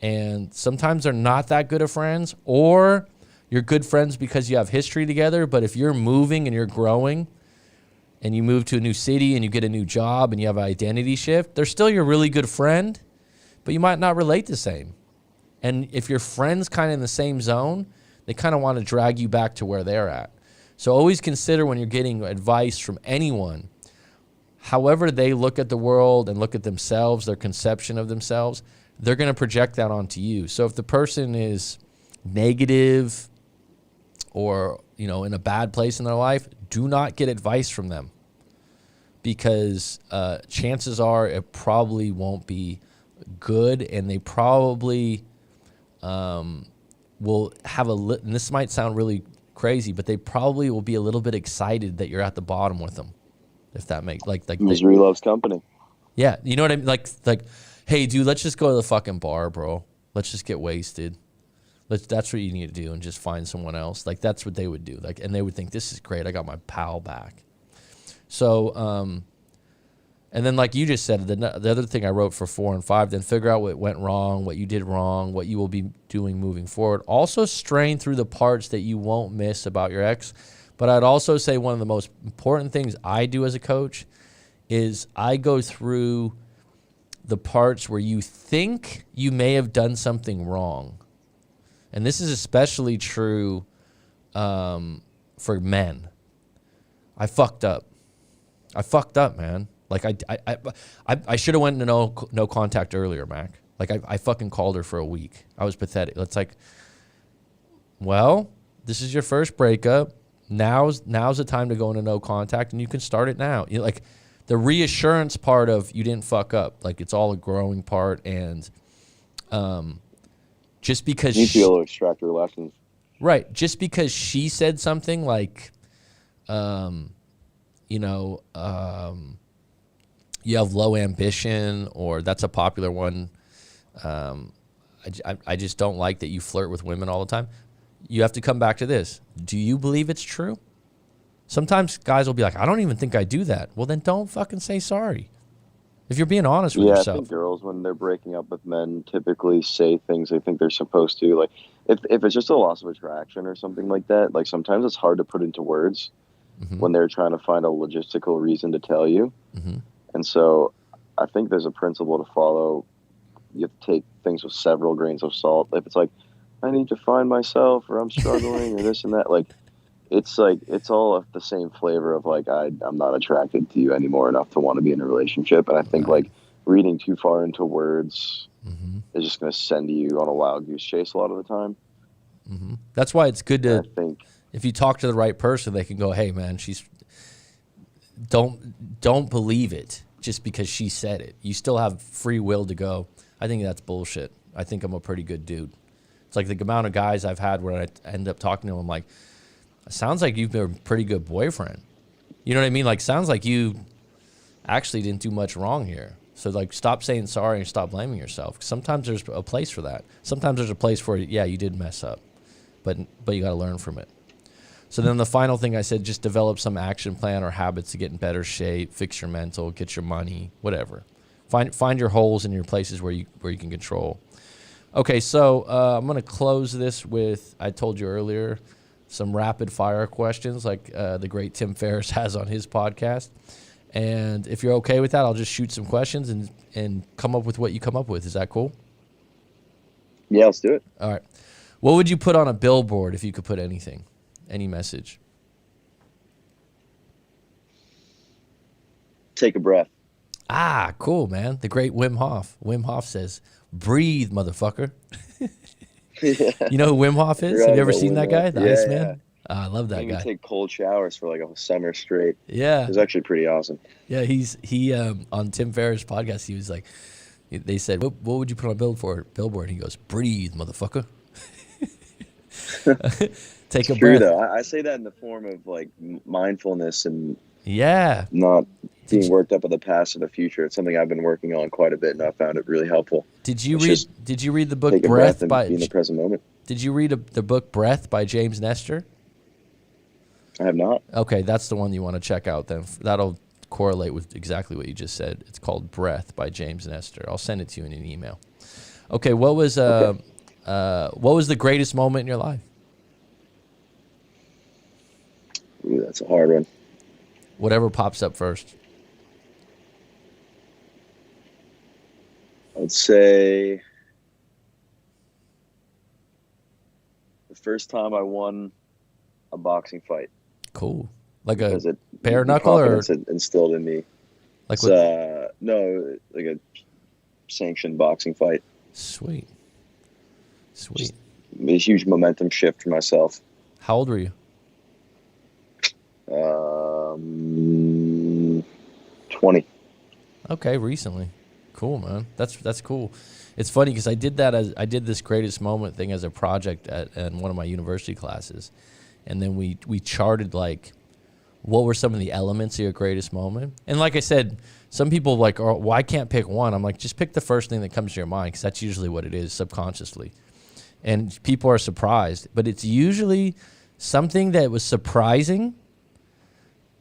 Speaker 1: And sometimes they're not that good of friends, or you're good friends because you have history together, but if you're moving and you're growing, and you move to a new city and you get a new job and you have an identity shift, they're still your really good friend, but you might not relate the same. And if your friend's kind of in the same zone, they kind of want to drag you back to where they're at. So always consider when you're getting advice from anyone, however they look at the world and look at themselves, their conception of themselves, they're going to project that onto you. So if the person is negative or, you know, in a bad place in their life, do not get advice from them, because chances are it probably won't be good, and they probably will have and this might sound really crazy, but they probably will be a little bit excited that you're at the bottom with them, if that makes like
Speaker 2: misery loves company.
Speaker 1: Yeah, you know what I mean? Like, hey, dude, let's just go to the fucking bar, bro. Let's just get wasted. That's what you need to do, and just find someone else. Like, that's what they would do. Like, and they would think, this is great. I got my pal back. So, and then like you just said, the other thing I wrote for 4 and 5, then figure out what went wrong, what you did wrong, what you will be doing moving forward. Also strain through the parts that you won't miss about your ex. But I'd also say one of the most important things I do as a coach is I go through the parts where you think you may have done something wrong. And this is especially true for men. I fucked up, man. Like I should have went into no contact earlier, Mac. Like I fucking called her for a week. I was pathetic. It's like, well, this is your first breakup. Now's the time to go into no contact, and you can start it now. You know, like the reassurance part of you didn't fuck up. Like it's all a growing part, and just because
Speaker 2: you need to be able to extract your lessons.
Speaker 1: Right. Just because she said something like, you have low ambition, or that's a popular one. I just don't like that you flirt with women all the time. You have to come back to this. Do you believe it's true? Sometimes guys will be like, I don't even think I do that. Well, then don't fucking say sorry. If you're being honest with yourself.
Speaker 2: Yeah, I think girls, when they're breaking up with men, typically say things they think they're supposed to. Like, if it's just a loss of attraction or something like that, like sometimes it's hard to put into words when they're trying to find a logistical reason to tell you. And so I think there's a principle to follow. You have to take things with several grains of salt. If it's like, I need to find myself, or I'm struggling, or this and that, like it's all of the same flavor of like, I'm not attracted to you anymore enough to want to be in a relationship. And I think like reading too far into words is just going to send you on a wild goose chase a lot of the time.
Speaker 1: That's why it's good to,
Speaker 2: I think,
Speaker 1: if you talk to the right person, they can go, hey man, don't believe it just because she said it. You still have free will to go, I think that's bullshit. I think I'm a pretty good dude. It's like the amount of guys I've had where I end up talking to them, I'm like, sounds like you've been a pretty good boyfriend. You know what I mean? Like, sounds like you actually didn't do much wrong here. So, like, stop saying sorry and stop blaming yourself. Sometimes there's a place for that. Sometimes there's a place for, yeah, you did mess up, but you got to learn from it. So then the final thing I said, just develop some action plan or habits to get in better shape, fix your mental, get your money, whatever. Find your holes in your places where you can control. Okay, so I'm going to close this with, I told you earlier, some rapid fire questions like the great Tim Ferriss has on his podcast. And if you're okay with that, I'll just shoot some questions and come up with what you come up with. Is that cool?
Speaker 2: Yeah, let's do it.
Speaker 1: All right. What would you put on a billboard if you could put anything, any message?
Speaker 2: Take a breath.
Speaker 1: Ah, cool, man. The great Wim Hof. Wim Hof says, breathe, motherfucker.
Speaker 2: Yeah.
Speaker 1: You know who Wim Hof
Speaker 2: I
Speaker 1: is? Have
Speaker 2: forgot
Speaker 1: you ever
Speaker 2: about
Speaker 1: seen
Speaker 2: Wim
Speaker 1: that
Speaker 2: Hof.
Speaker 1: guy? The
Speaker 2: Yeah, yeah.
Speaker 1: Iceman? Ah, I love that
Speaker 2: Made me
Speaker 1: guy.
Speaker 2: take cold showers for like a summer straight. It
Speaker 1: Yeah.
Speaker 2: was actually pretty awesome.
Speaker 1: Yeah, he on Tim Ferriss' podcast, he was like, they said, what would you put on a billboard? He goes, breathe, motherfucker. Take
Speaker 2: It's
Speaker 1: a
Speaker 2: true
Speaker 1: breath.
Speaker 2: though. I say that in the form of like mindfulness and
Speaker 1: Yeah.
Speaker 2: not
Speaker 1: Did
Speaker 2: being
Speaker 1: you,
Speaker 2: worked up with the past or the future. It's something I've been working on quite a bit, and I found it really helpful.
Speaker 1: did you
Speaker 2: It's
Speaker 1: read
Speaker 2: just
Speaker 1: did you read the book
Speaker 2: take a breath
Speaker 1: Breath
Speaker 2: and
Speaker 1: by
Speaker 2: be in the present moment.
Speaker 1: Did you read the book Breath by James Nestor?
Speaker 2: I have not.
Speaker 1: Okay, that's the one you want to check out then. That'll correlate with exactly what you just said. It's called Breath by James Nestor. I'll send it to you in an email. Okay, what was the greatest moment in your life?
Speaker 2: Ooh, that's a hard one.
Speaker 1: Whatever pops up first.
Speaker 2: I'd say the first time I won a boxing fight,
Speaker 1: Cool. Like a
Speaker 2: because
Speaker 1: bare
Speaker 2: the
Speaker 1: knuckle or
Speaker 2: confidence it instilled in me.
Speaker 1: like
Speaker 2: It's
Speaker 1: what?
Speaker 2: no, like a sanctioned boxing fight.
Speaker 1: Sweet. Sweet.
Speaker 2: A huge momentum shift for myself.
Speaker 1: How old were you?
Speaker 2: 20.
Speaker 1: Okay, recently. Cool, man. That's cool. It's funny because I did this greatest moment thing as a project in one of my university classes, and then we charted like what were some of the elements of your greatest moment. And like I said, some people like, oh, well, I can't pick one. I'm like, just pick the first thing that comes to your mind because that's usually what it is subconsciously. And people are surprised, but it's usually something that was surprising,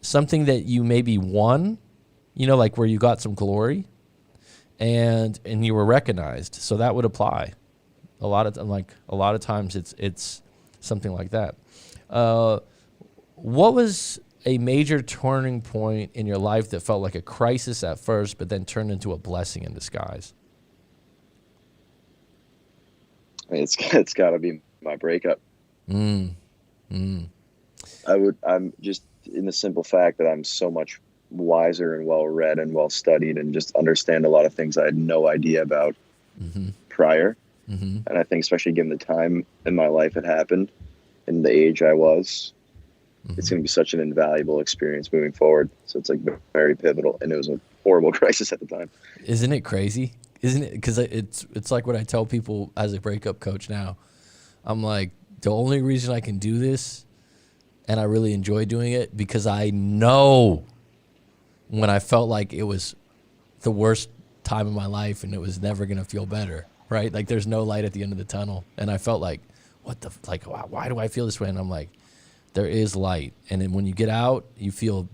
Speaker 1: something that you maybe won, you know, like where you got some glory, and you were recognized. So that would apply. A lot of times it's something like that. What was a major turning point in your life that felt like a crisis at first, but then turned into a blessing in disguise?
Speaker 2: It's got to be my breakup. I'm just in the simple fact that I'm so much wiser and well read and well studied and just understand a lot of things I had no idea about prior. And I think especially given the time in my life it happened and the age I was, it's going to be such an invaluable experience moving forward. So it's like very pivotal, and it was a horrible crisis at the time.
Speaker 1: Isn't it crazy? Isn't it? Because it's like what I tell people as a breakup coach now. I'm like, the only reason I can do this and I really enjoy doing it because I know when I felt like it was the worst time of my life and it was never going to feel better, right? Like there's no light at the end of the tunnel. And I felt like, why do I feel this way? And I'm like, there is light. And then when you get out, you feel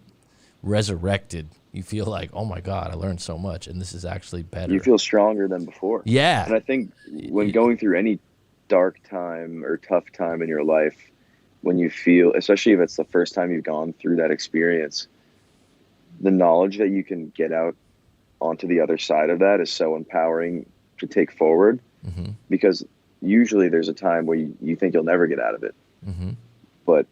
Speaker 1: resurrected. You feel like, oh my God, I learned so much and this is actually better.
Speaker 2: You feel stronger than before.
Speaker 1: Yeah.
Speaker 2: And I think when going through any dark time or tough time in your life, when you feel, especially if it's the first time you've gone through that experience, the knowledge that you can get out onto the other side of that is so empowering to take forward, because usually there's a time where you think you'll never get out of it. But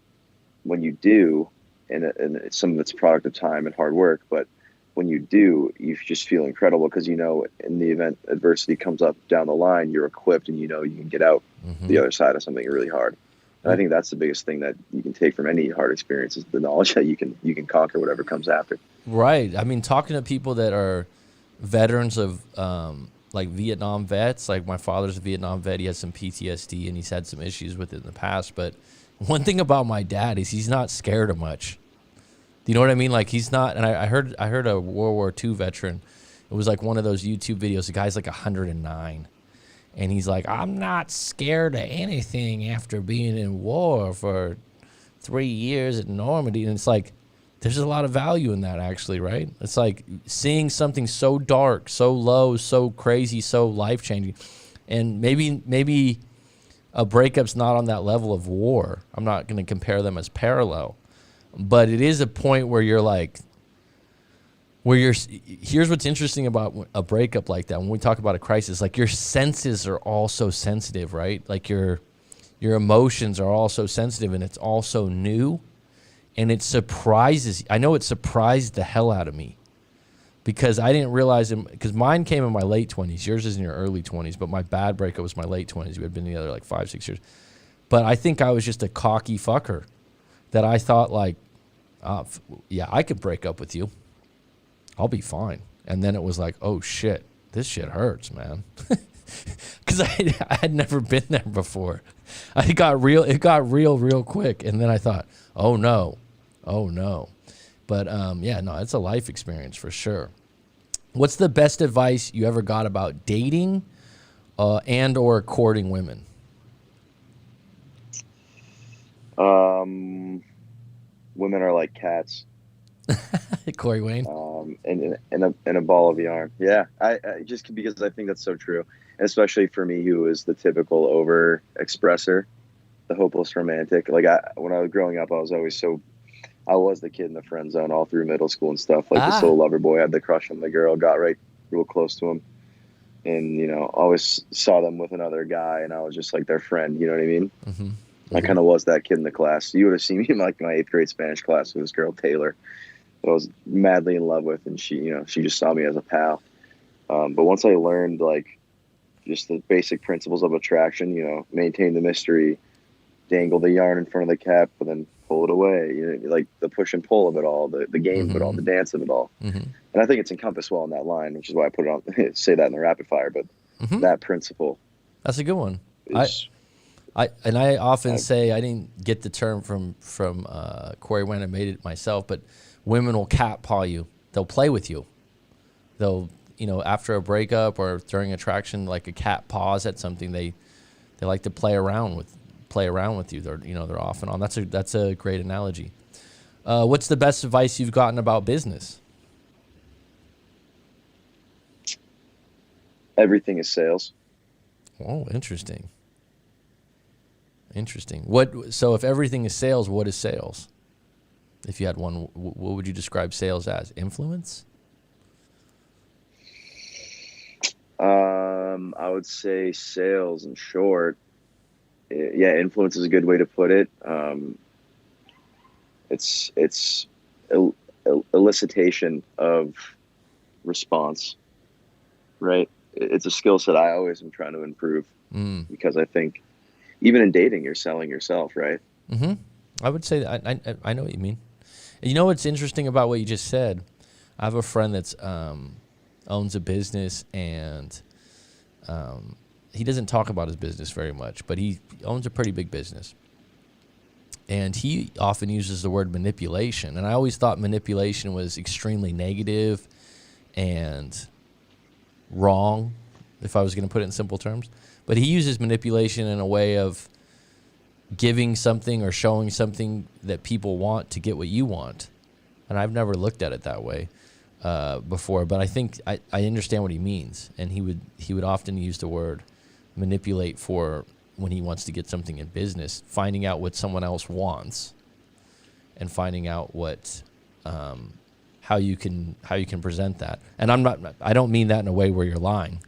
Speaker 2: when you do, and some of it's a product of time and hard work, but when you do, you just feel incredible because you know in the event adversity comes up down the line, you're equipped and you know you can get out the other side of something really hard. And I think that's the biggest thing that you can take from any hard experience is the knowledge that you can conquer whatever comes after.
Speaker 1: Right. I mean, talking to people that are veterans of like Vietnam vets, like my father's a Vietnam vet. He has some PTSD and he's had some issues with it in the past. But one thing about my dad is he's not scared of much. Do you know what I mean? Like he's not. And I heard a World War II veteran. It was like one of those YouTube videos. The guy's like 109. And he's like, I'm not scared of anything after being in war for 3 years at Normandy. And it's like, there's a lot of value in that, actually, right? It's like seeing something so dark, so low, so crazy, so life-changing. And maybe a breakup's not on that level of war. I'm not going to compare them as parallel. But it is a point where you're like, here's what's interesting about a breakup like that. When we talk about a crisis, like your senses are all so sensitive, right? Like your emotions are all so sensitive, and it's all so new, and it surprises. I know it surprised the hell out of me. because I didn't realize it, because mine came in my late 20s. Yours is in your early 20s, but my bad breakup was my late 20s. We had been together like 5-6 years. But I think I was just a cocky fucker that I thought like, yeah, I could break up with you. I'll be fine. And then it was like, oh shit, this shit hurts, man. Because I had never been there before. It got real quick. And then I thought, oh no. But yeah, no, it's a life experience for sure. What's the best advice you ever got about dating and or courting women?
Speaker 2: Women are like cats.
Speaker 1: Corey Wayne.
Speaker 2: In a ball of yarn. Yeah, I just because I think that's so true, and especially for me, who is the typical over expresser, the hopeless romantic. Like when I was growing up, I was the kid in the friend zone all through middle school and stuff. Like the sole lover boy, had the crush on the girl, got right real close to him, and always saw them with another guy, and I was just like their friend. You know what I mean? Mm-hmm. I kind of was that kid in the class. You would have seen me in like my 8th grade Spanish class with this girl Taylor, that I was madly in love with, and she just saw me as a pal. But once I learned like just the basic principles of attraction, maintain the mystery, dangle the yarn in front of the cat, but then pull it away. Like the push and pull of it all, the game of it all, the dance of it all. Mm-hmm. And I think it's encompassed well in that line, which is why I put it on. Say that in the rapid fire, but that principle.
Speaker 1: That's a good one. I often say, I didn't get the term from Corey when I made it myself, but women will cat paw you. They'll play with you. They'll, after a breakup or during attraction, like a cat paws at something, they like to play around with you. They're off and on. That's a great analogy. What's the best advice you've gotten about business?
Speaker 2: Everything is sales.
Speaker 1: Oh, interesting. So if everything is sales, what is sales? If you had one, what would you describe sales as? Influence?
Speaker 2: I would say sales in short. Yeah, influence is a good way to put it. It's elicitation of response, right? It's a skill set I always am trying to improve because I think even in dating, you're selling yourself, right?
Speaker 1: Mm-hmm. I would say that I know what you mean. And you know what's interesting about what you just said? I have a friend that's owns a business, and he doesn't talk about his business very much, but he owns a pretty big business. And he often uses the word manipulation. And I always thought manipulation was extremely negative and wrong, if I was going to put it in simple terms. But he uses manipulation in a way of giving something or showing something that people want to get what you want. And I've never looked at it that way before, but I think I understand what he means. And he would often use the word manipulate for when he wants to get something in business, finding out what someone else wants and finding out what how you can present that. And I don't mean that in a way where you're lying.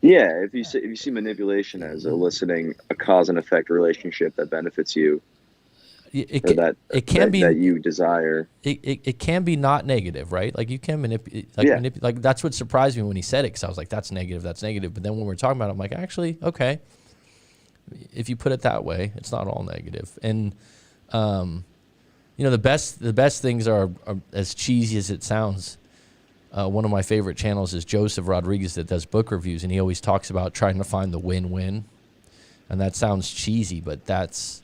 Speaker 2: Yeah, if you see manipulation as eliciting a cause and effect relationship that benefits you, that you desire,
Speaker 1: it can be not negative, right? Like you can manipulate. Like that's what surprised me when he said it, because I was like, that's negative. But then when we're talking about it, I'm like, actually, okay. If you put it that way, it's not all negative. And the best things are as cheesy as it sounds. One of my favorite channels is Joseph Rodriguez that does book reviews, and he always talks about trying to find the win-win. And that sounds cheesy, but that's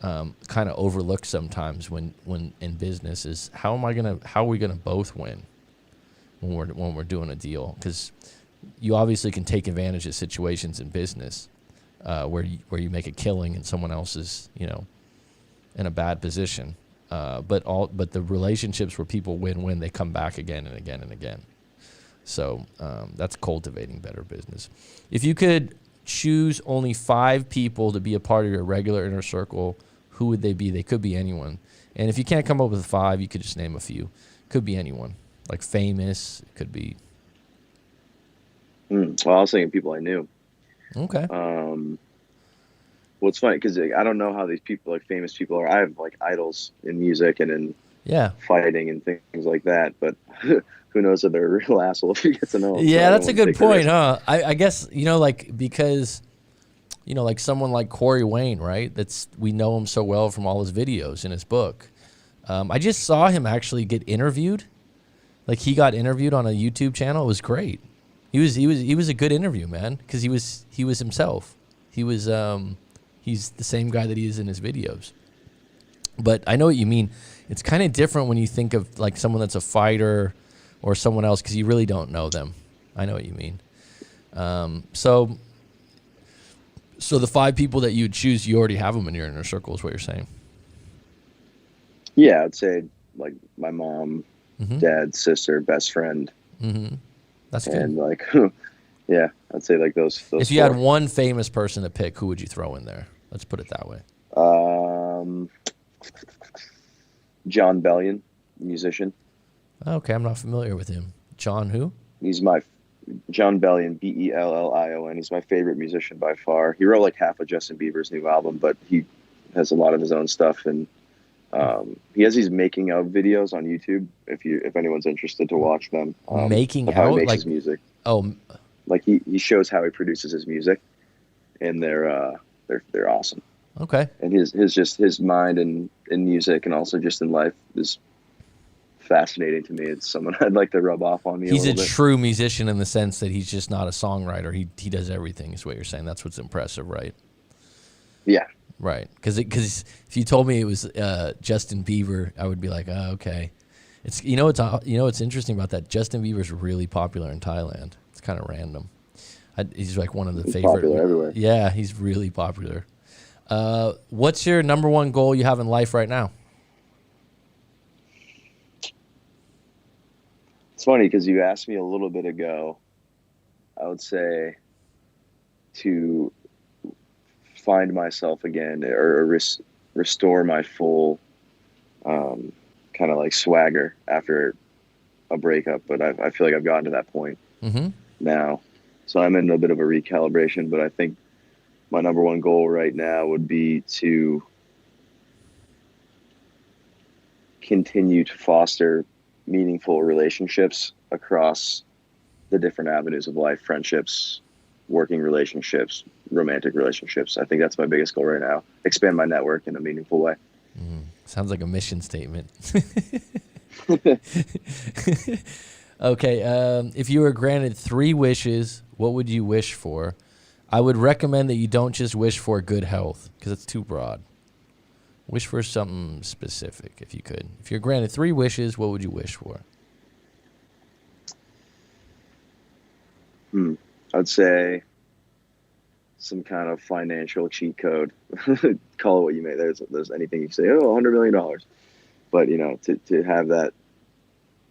Speaker 1: kind of overlooked sometimes when in business is how are we gonna both win when we're doing a deal? Because you obviously can take advantage of situations in business where you make a killing and someone else is in a bad position. But the relationships where people win, they come back again and again and again. So that's cultivating better business. If you could choose only 5 people to be a part of your regular inner circle, who would they be? They could be anyone. And if you can't come up with 5, you could just name a few. Could be anyone, like famous. It could be.
Speaker 2: Well, I was thinking people I knew.
Speaker 1: Okay.
Speaker 2: Well, it's funny because I don't know how these people, like famous people, are. I have like idols in music and in
Speaker 1: Yeah.
Speaker 2: fighting and things like that. But who knows if they're a real asshole if you get to know them.
Speaker 1: Yeah,
Speaker 2: So
Speaker 1: that's a good point, huh? I guess, like, because, like someone like Corey Wayne, right? We know him so well from all his videos in his book. I just saw him actually get interviewed. Like, he got interviewed on a YouTube channel. It was great. He was a good interview, man, because he was himself. He's the same guy that he is in his videos. But I know what you mean. It's kind of different when you think of like someone that's a fighter or someone else, because you really don't know them. I know what you mean. So the 5 people that you would choose, you already have them in your inner circle, is what you're saying.
Speaker 2: Yeah, I'd say like my mom, dad, sister, best friend.
Speaker 1: Mm-hmm. That's good.
Speaker 2: And like, yeah, I'd say like those
Speaker 1: If you
Speaker 2: 4.
Speaker 1: had one famous person to pick, who would you throw in there? Let's put it that way.
Speaker 2: John Bellion, musician.
Speaker 1: Okay, I'm not familiar with him. John who?
Speaker 2: John Bellion, Bellion. He's my favorite musician by far. He wrote like half of Justin Bieber's new album, but he has a lot of his own stuff, and he has these making of videos on YouTube. If anyone's interested to watch them,
Speaker 1: Making
Speaker 2: how
Speaker 1: out,
Speaker 2: he makes
Speaker 1: like
Speaker 2: his music.
Speaker 1: Oh,
Speaker 2: like he shows how he produces his music, and they're awesome.
Speaker 1: Okay.
Speaker 2: And his mind in music and also just in life is fascinating to me. It's someone I'd like to rub off on me.
Speaker 1: He's
Speaker 2: a
Speaker 1: a
Speaker 2: little bit.
Speaker 1: true musician in the sense that he's just not a songwriter. He does everything, is what you're saying. That's what's impressive, right?
Speaker 2: Yeah.
Speaker 1: Right. Because if you told me it was Justin Bieber, I would be like, oh, okay. It's what's interesting about that. Justin Bieber's really popular in Thailand. It's kind of random. He's like one of the favorite.
Speaker 2: Popular everywhere.
Speaker 1: Yeah, he's really popular. What's your number one goal you have in life right now?
Speaker 2: It's funny because you asked me a little bit ago. I would say to find myself again, or restore my full kind of like swagger after a breakup. But I feel like I've gotten to that point now. So I'm in a bit of a recalibration, but I think my number one goal right now would be to continue to foster meaningful relationships across the different avenues of life: friendships, working relationships, romantic relationships. I think that's my biggest goal right now. Expand my network in a meaningful way.
Speaker 1: Sounds like a mission statement. Okay. If you were granted 3 wishes, what would you wish for? I would recommend that you don't just wish for good health, because it's too broad. Wish for something specific if you could. If you're granted 3 wishes, what would you wish for?
Speaker 2: I'd say some kind of financial cheat code. Call it what you may. There's anything you can say, $100 million. But, to have that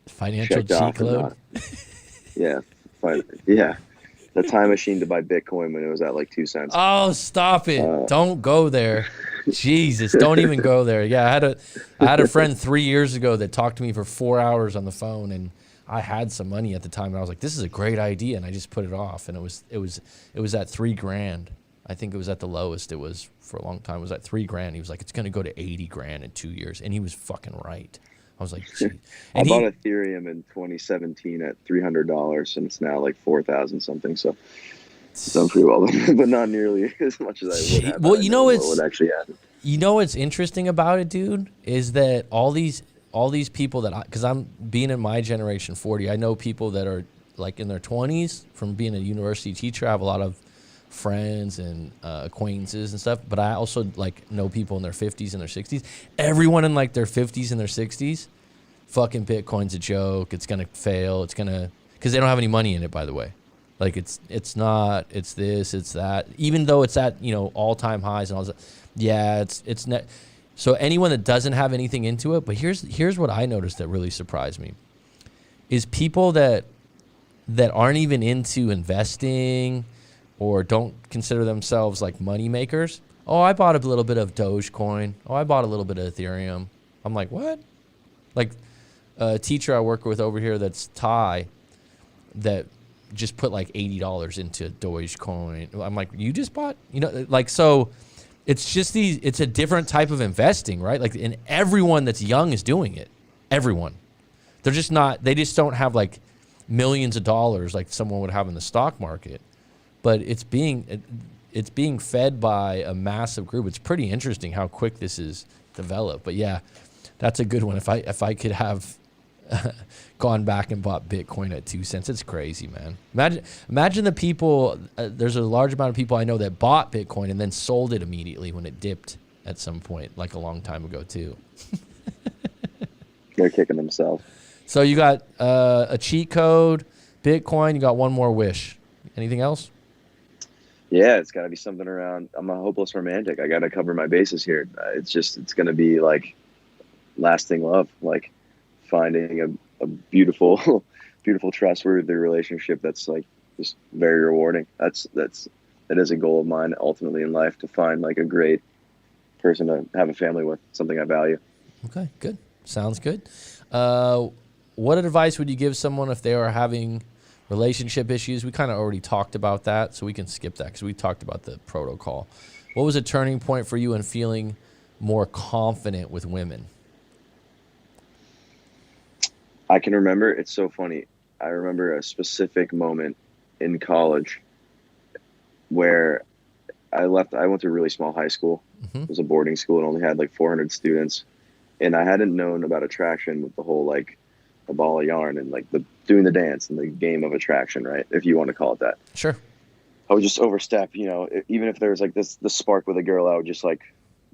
Speaker 1: financial cheat code?
Speaker 2: Yeah. Yeah. The time machine to buy Bitcoin when it was at like 2 cents.
Speaker 1: Oh, stop it. Don't go there. Jesus, don't even go there. Yeah, I had a friend 3 years ago that talked to me for 4 hours on the phone, and I had some money at the time, and I was like, this is a great idea, and I just put it off, and it was at $3,000. I think it was at the lowest it was for a long time. It was at $3,000. He was like, it's going to go to $80,000 in 2 years, and he was fucking right. I was like, gee.
Speaker 2: I bought Ethereum in 2017 at $300, and it's now like 4,000 something. So it's done pretty well, but not nearly as much as I would have.
Speaker 1: Well,
Speaker 2: what would actually happen.
Speaker 1: You know what's interesting about it, dude, is that all these people that because I'm being in my generation, 40, I know people that are like in their 20s from being a university teacher. I have a lot of friends and acquaintances and stuff, but I also like know people in their 50s and their 60s. Everyone in like their 50s and their 60s, fucking Bitcoin's a joke. It's gonna fail. It's gonna, because they don't have any money in it, by the way. Like it's not. It's this. It's that. Even though it's at all-time highs and all that. Yeah, it's net. So anyone that doesn't have anything into it, but here's what I noticed that really surprised me, is people that aren't even into investing or don't consider themselves like money makers. Oh, I bought a little bit of Dogecoin. Oh, I bought a little bit of Ethereum. I'm like, what? Like a teacher I work with over here that's Thai that just put like $80 into Dogecoin. I'm like, you just bought, so it's just it's a different type of investing, right? Like, and everyone that's young is doing it. Everyone. They're just not. They just don't have like millions of dollars like someone would have in the stock market. But it's being fed by a massive group. It's pretty interesting how quick this is developed. But yeah, that's a good one. If I could have gone back and bought Bitcoin at 2 cents, it's crazy, man. Imagine the people. There's a large amount of people I know that bought Bitcoin and then sold it immediately when it dipped at some point, like a long time ago too.
Speaker 2: They're kicking themselves.
Speaker 1: So you got a cheat code, Bitcoin. You got one more wish. Anything else?
Speaker 2: Yeah, it's got to be something around. I'm a hopeless romantic. I got to cover my bases here. It's going to be like lasting love, like finding a beautiful, beautiful, trustworthy relationship that's like just very rewarding. That is a goal of mine ultimately in life, to find like a great person to have a family with, something I value.
Speaker 1: Okay, good. Sounds good. What advice would you give someone if they are having relationship issues? We kind of already talked about that, so we can skip that because we talked about the protocol. What was a turning point for you in feeling more confident with women?
Speaker 2: I can remember, it's so funny. I remember a specific moment in college where I went to a really small high school. Mm-hmm. It was a boarding school. It only had like 400 students. And I hadn't known about attraction with the whole, like, the ball of yarn and like doing the dance and the game of attraction, right? If you want to call it that.
Speaker 1: Sure.
Speaker 2: I would just overstep, even if there was like the spark with a girl, I would just like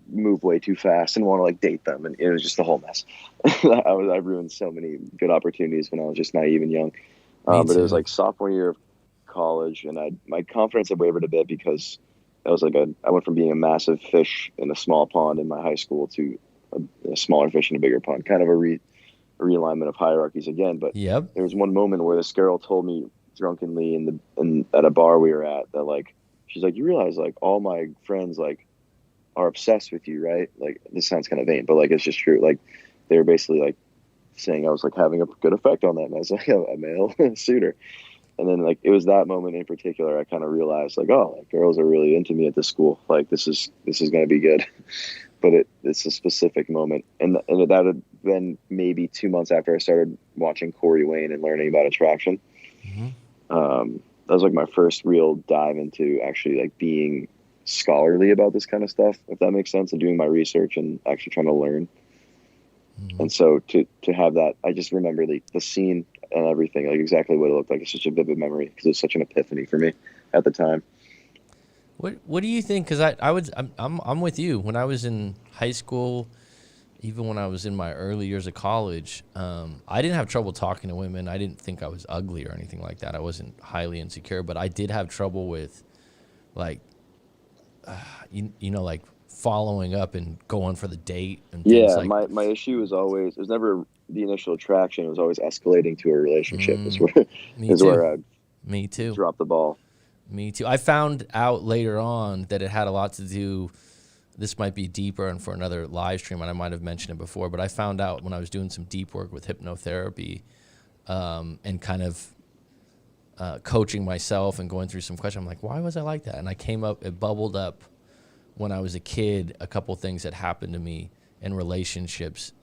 Speaker 2: move way too fast and want to like date them. And it was just a whole mess. I ruined so many good opportunities when I was just naive and young. But it was like sophomore year of college, and my confidence had wavered a bit because I went from being a massive fish in a small pond in my high school to a smaller fish in a bigger pond, kind of a realignment of hierarchies again. But
Speaker 1: yep.
Speaker 2: There was one moment where this girl told me drunkenly at a bar we were at that, like, she's like, you realize like all my friends like are obsessed with you, right? Like, this sounds kind of vain, but like it's just true. Like, they were basically like saying I was like having a good effect on them as like a male suitor. And then like it was that moment in particular I kind of realized like, oh, like, girls are really into me at this school. Like this is going to be good. But it's a specific moment, and that had been maybe 2 months after I started watching Corey Wayne and learning about attraction. Mm-hmm. That was like my first real dive into actually like being scholarly about this kind of stuff, if that makes sense, and doing my research and actually trying to learn. Mm-hmm. And so to have that, I just remember the scene and everything, like exactly what it looked like. It's such a vivid memory because it was such an epiphany for me at the time.
Speaker 1: What do you think? Because I'm with you. When I was in high school, even when I was in my early years of college, I didn't have trouble talking to women. I didn't think I was ugly or anything like that. I wasn't highly insecure, but I did have trouble with, like, like following up and going for the date and things like.
Speaker 2: Yeah, my issue was always, it was never the initial attraction. It was always escalating to a relationship. Where I dropped the ball.
Speaker 1: Me too. I found out later on that it had a lot to do, this might be deeper and for another live stream, and I might have mentioned it before, but I found out when I was doing some deep work with hypnotherapy and kind of coaching myself and going through some questions, I'm like, why was I like that? And it bubbled up when I was a kid, a couple things that happened to me in relationships,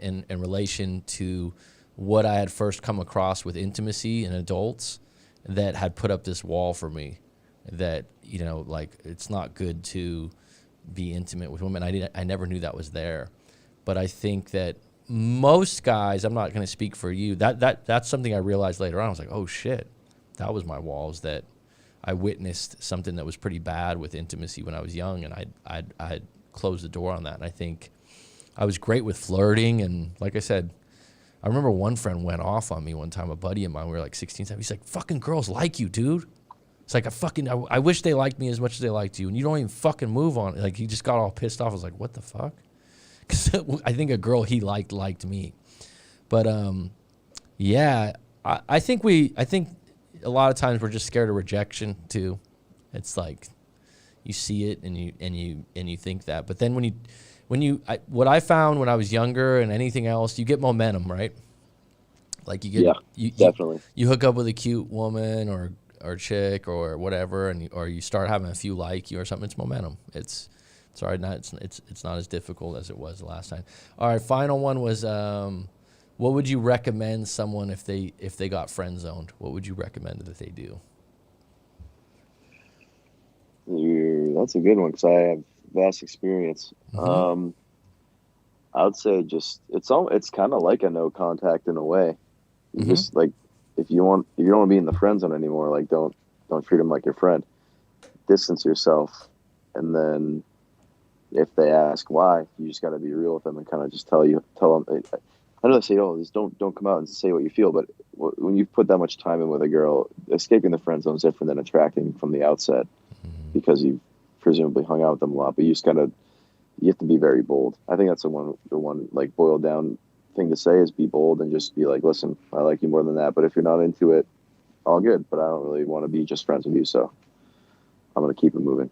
Speaker 1: in relation to what I had first come across with intimacy in adults, that had put up this wall for me that, like, it's not good to be intimate with women. I never knew that was there. But I think that most guys, I'm not going to speak for you, that's something I realized later on. I was like, oh shit, that was my walls, that I witnessed something that was pretty bad with intimacy when I was young, and I had closed the door on that. And I think I was great with flirting, and like I said, I remember one friend went off on me one time, a buddy of mine. We were like 16, 17. He's like, fucking girls like you, dude. It's like, I wish they liked me as much as they liked you. And you don't even fucking move on it. Like, he just got all pissed off. I was like, what the fuck? Because I think a girl he liked me. But, yeah, I think a lot of times we're just scared of rejection too. It's like, you see it and you think that. But then what I found when I was younger and anything else, you get momentum, right? Like you
Speaker 2: definitely.
Speaker 1: You hook up with a cute woman or chick or whatever, or you start having a few like you or something. It's momentum. It's not as difficult as it was the last time. All right, final one was What would you recommend someone if they got friend zoned? What would you recommend that they do?
Speaker 2: That's a good one because I have vast experience.
Speaker 1: Mm-hmm.
Speaker 2: I would say just it's kind of like a no contact in a way. You
Speaker 1: Mm-hmm.
Speaker 2: just like if you don't want to be in the friend zone anymore, like don't treat them like your friend. Distance yourself, and then if they ask why, you just got to be real with them and kind of just tell them. I know they say, "Oh, just don't come out and say what you feel," but when you put that much time in with a girl, escaping the friend zone is different than attracting from the outset because you've presumably hung out with them a lot. But you have to be very bold. I think that's the one like boiled down thing to say is be bold and just be like, listen, I like you more than that, but if you're not into it, all good. But I don't really want to be just friends with you, so I'm gonna keep it moving.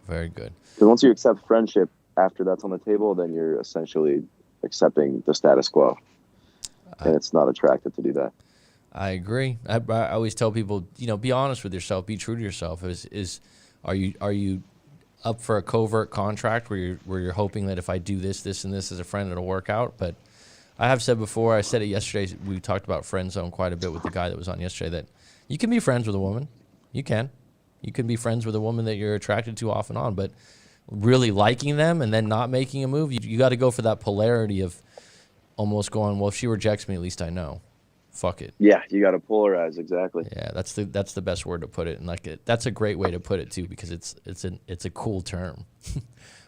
Speaker 1: Very good.
Speaker 2: Because once you accept friendship after that's on the table, then you're essentially accepting the status quo, and it's not attractive to do that.
Speaker 1: I agree. I always tell people, be honest with yourself, be true to yourself. Are you up for a covert contract where you're hoping that if I do this, and this as a friend, it'll work out? But I have said before, I said it yesterday. We talked about friend zone quite a bit with the guy that was on yesterday. That you can be friends with a woman, you can be friends with a woman that you're attracted to off and on, but really liking them and then not making a move, you got to go for that polarity of almost going, well, if she rejects me, at least I know. Fuck it.
Speaker 2: Yeah, you got to polarize, exactly.
Speaker 1: Yeah, that's the best word to put it, and that's a great way to put it too, because it's a cool term,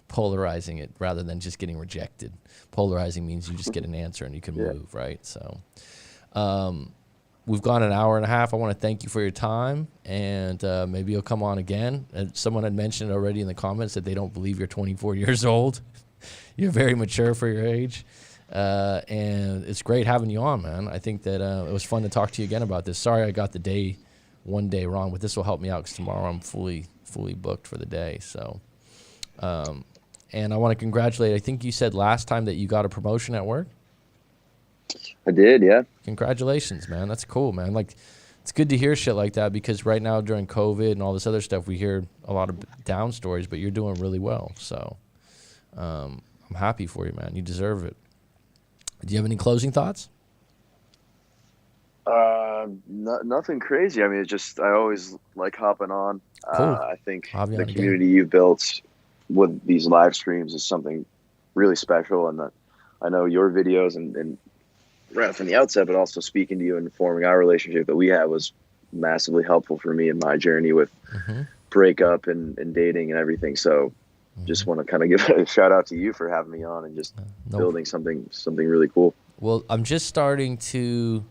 Speaker 1: polarizing it rather than just getting rejected. Polarizing means you just get an answer and you can move, right? So, we've gone an hour and a half. I want to thank you for your time, and maybe you'll come on again. And someone had mentioned already in the comments that they don't believe you're 24 years old. You're very mature for your age. And it's great having you on, man. I think that it was fun to talk to you again about this. Sorry I got the one day wrong, but this will help me out because tomorrow I'm fully booked for the day. So, and I want to congratulate. I think you said last time that you got a promotion at work.
Speaker 2: I did, yeah.
Speaker 1: Congratulations, man. That's cool, man. Like, it's good to hear shit like that because right now during COVID and all this other stuff, we hear a lot of down stories, but you're doing really well. So, I'm happy for you, man. You deserve it. Do you have any closing thoughts?
Speaker 2: Nothing crazy. I mean, it's just I always like hopping on.
Speaker 1: Cool.
Speaker 2: I think
Speaker 1: I'll be
Speaker 2: the
Speaker 1: on
Speaker 2: community
Speaker 1: again.
Speaker 2: you've built with these live streams is something really special, and that I know your videos and right from the outset, but also speaking to you and forming our relationship that we had was massively helpful for me in my journey with breakup and dating and everything. So just want to kind of give a shout out to you for having me on and just building something really cool.
Speaker 1: Well, I'm just starting to,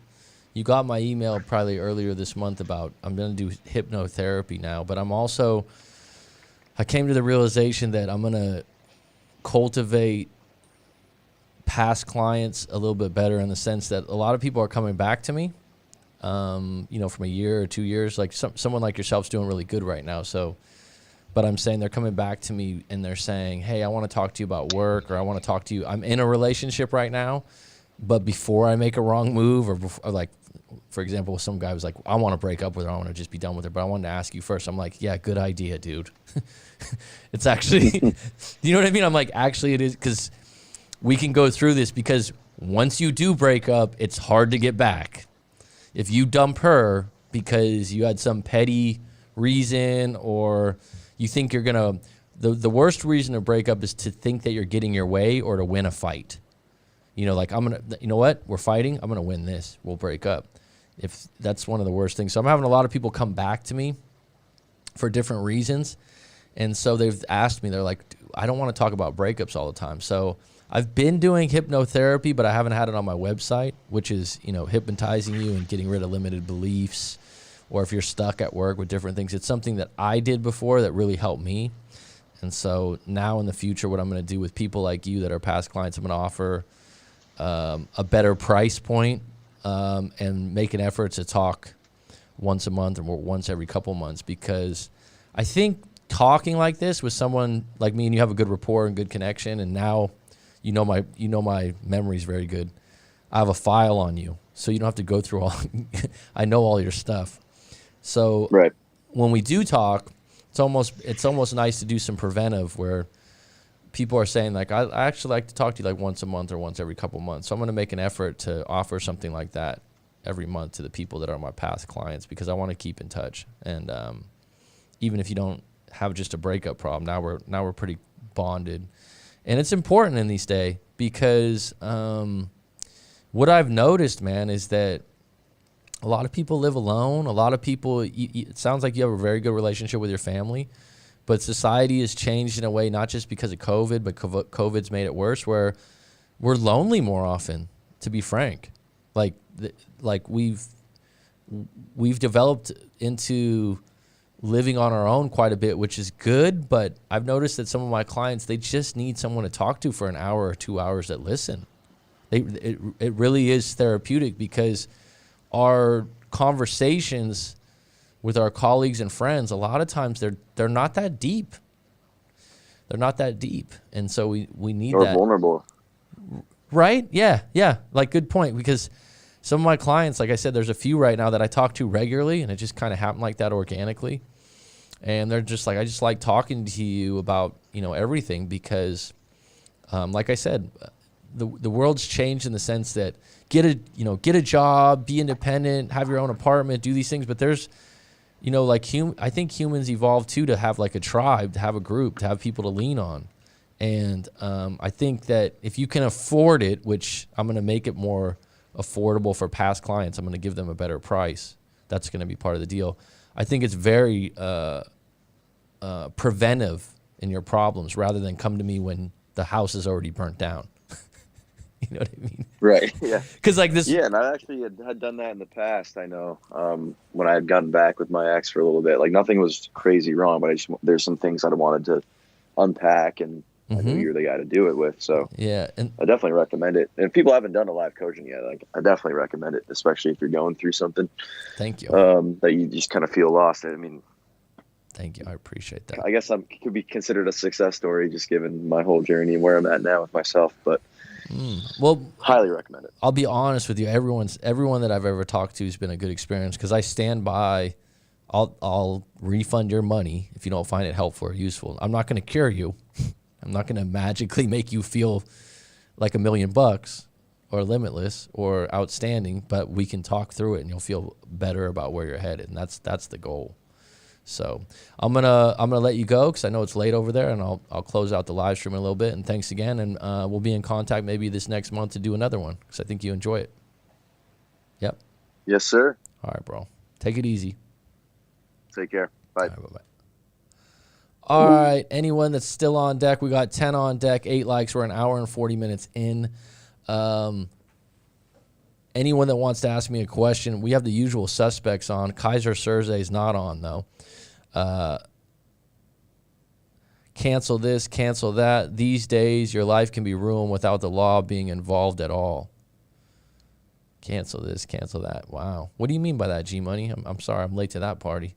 Speaker 1: you got my email probably earlier this month about, I'm going to do hypnotherapy now, but I came to the realization that I'm going to cultivate past clients a little bit better in the sense that a lot of people are coming back to me, from a year or 2 years, like someone like yourself's doing really good right now. So, but I'm saying they're coming back to me and they're saying, hey, I want to talk to you about work, or I want to talk to you. I'm in a relationship right now, but before I make a wrong move, or like, for example, some guy was like, I want to break up with her. I want to just be done with her, but I wanted to ask you first. I'm like, yeah, good idea, dude. It's actually, you know what I mean? I'm like, actually it is, because we can go through this, because once you do break up, it's hard to get back. If you dump her because you had some petty reason, or you think you're going to, the worst reason to break up is to think that you're getting your way or to win a fight. Like, you know what? We're fighting. I'm going to win this. We'll break up. If that's one of the worst things. So I'm having a lot of people come back to me for different reasons. And so they've asked me, they're like, I don't want to talk about breakups all the time. So I've been doing hypnotherapy, but I haven't had it on my website, which is, hypnotizing you and getting rid of limited beliefs. Or if you're stuck at work with different things, it's something that I did before that really helped me. And so now in the future, what I'm going to do with people like you that are past clients, I'm going to offer a better price point, and make an effort to talk once a month or once every couple months, because I think talking like this with someone like me, and you have a good rapport and good connection, and now my memory's very good. I have a file on you, so you don't have to go through all. I know all your stuff. So when we do talk, it's almost nice to do some preventive, where people are saying like, I actually like to talk to you like once a month or once every couple months. So I'm going to make an effort to offer something like that every month to the people that are my past clients, because I want to keep in touch. And even if you don't have just a breakup problem, now we're pretty bonded. And it's important in these days, because what I've noticed, man, is that a lot of people live alone. A lot of people, it sounds like you have a very good relationship with your family, but society has changed in a way, not just because of COVID, but COVID's made it worse, where we're lonely more often, to be frank. Like we've developed into living on our own quite a bit, which is good. But I've noticed that some of my clients, they just need someone to talk to for an hour or 2 hours that listen. It really is therapeutic, because our conversations with our colleagues and friends, a lot of times they're not that deep. They're not that deep. And so we need
Speaker 2: or
Speaker 1: that.
Speaker 2: vulnerable.
Speaker 1: Right? Yeah. Like, good point. Because some of my clients, like I said, there's a few right now that I talk to regularly, and it just kind of happened like that organically. And they're just like, I just like talking to you about, everything, because like I said, the world's changed in the sense that get a job, be independent, have your own apartment, do these things. But there's, I think humans evolved too to have like a tribe, to have a group, to have people to lean on. And I think that if you can afford it, which I'm going to make it more affordable for past clients, I'm going to give them a better price. That's going to be part of the deal. I think it's very preventive in your problems, rather than come to me when the house is already burnt down. You know what I mean?
Speaker 2: Right. Yeah.
Speaker 1: Because like this.
Speaker 2: Yeah, and I actually had done that in the past. I know when I had gotten back with my ex for a little bit, like nothing was crazy wrong, but there's some things I wanted to unpack, and I knew you were the guy to do it with. So
Speaker 1: yeah, and
Speaker 2: I definitely recommend it. And if people haven't done a live coaching yet, like I definitely recommend it, especially if you're going through something.
Speaker 1: Thank you.
Speaker 2: That you just kind of feel lost. I mean,
Speaker 1: thank you. I appreciate that.
Speaker 2: I guess could be considered a success story, just given my whole journey and where I'm at now with myself. But
Speaker 1: well,
Speaker 2: highly recommend it.
Speaker 1: I'll be honest with you. Everyone that I've ever talked to has been a good experience, because I stand by. I'll refund your money if you don't find it helpful or useful. I'm not going to cure you. I'm not going to magically make you feel like $1 million or limitless or outstanding, but we can talk through it, and you'll feel better about where you're headed. And that's the goal. So I'm gonna let you go, because I know it's late over there, and I'll close out the live stream in a little bit. And thanks again, and we'll be in contact maybe this next month to do another one, because I think you enjoy it. Yep.
Speaker 2: Yes, sir.
Speaker 1: All right, bro. Take it easy.
Speaker 2: Take care. Bye.
Speaker 1: All right, bye-bye. All right, anyone that's still on deck, we got 10 on deck, 8 likes. We're an hour and 40 minutes in. Anyone that wants to ask me a question, we have the usual suspects on. Kaiser Serze is not on, though. Cancel this, cancel that. These days, your life can be ruined without the law being involved at all. Cancel this, cancel that. Wow. What do you mean by that, G-Money? I'm sorry, I'm late to that party.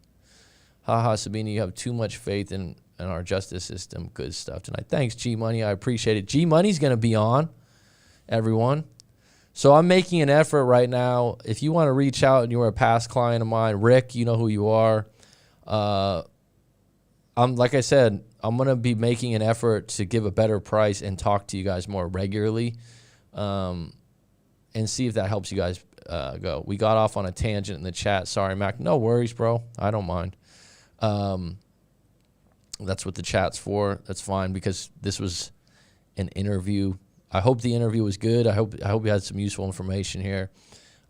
Speaker 1: Haha, Sabina, you have too much faith in our justice system. Good stuff tonight. Thanks, G-Money. I appreciate it. G-Money's going to be on, everyone. So I'm making an effort right now. If you want to reach out and you're a past client of mine, Rick, you know who you are. Like I said, I'm going to be making an effort to give a better price and talk to you guys more regularly, and see if that helps you guys go. We got off on a tangent in the chat. Sorry, Mac. No worries, bro. I don't mind. That's what the chat's for. That's fine, because this was an interview. I hope the interview was good. I hope you had some useful information here.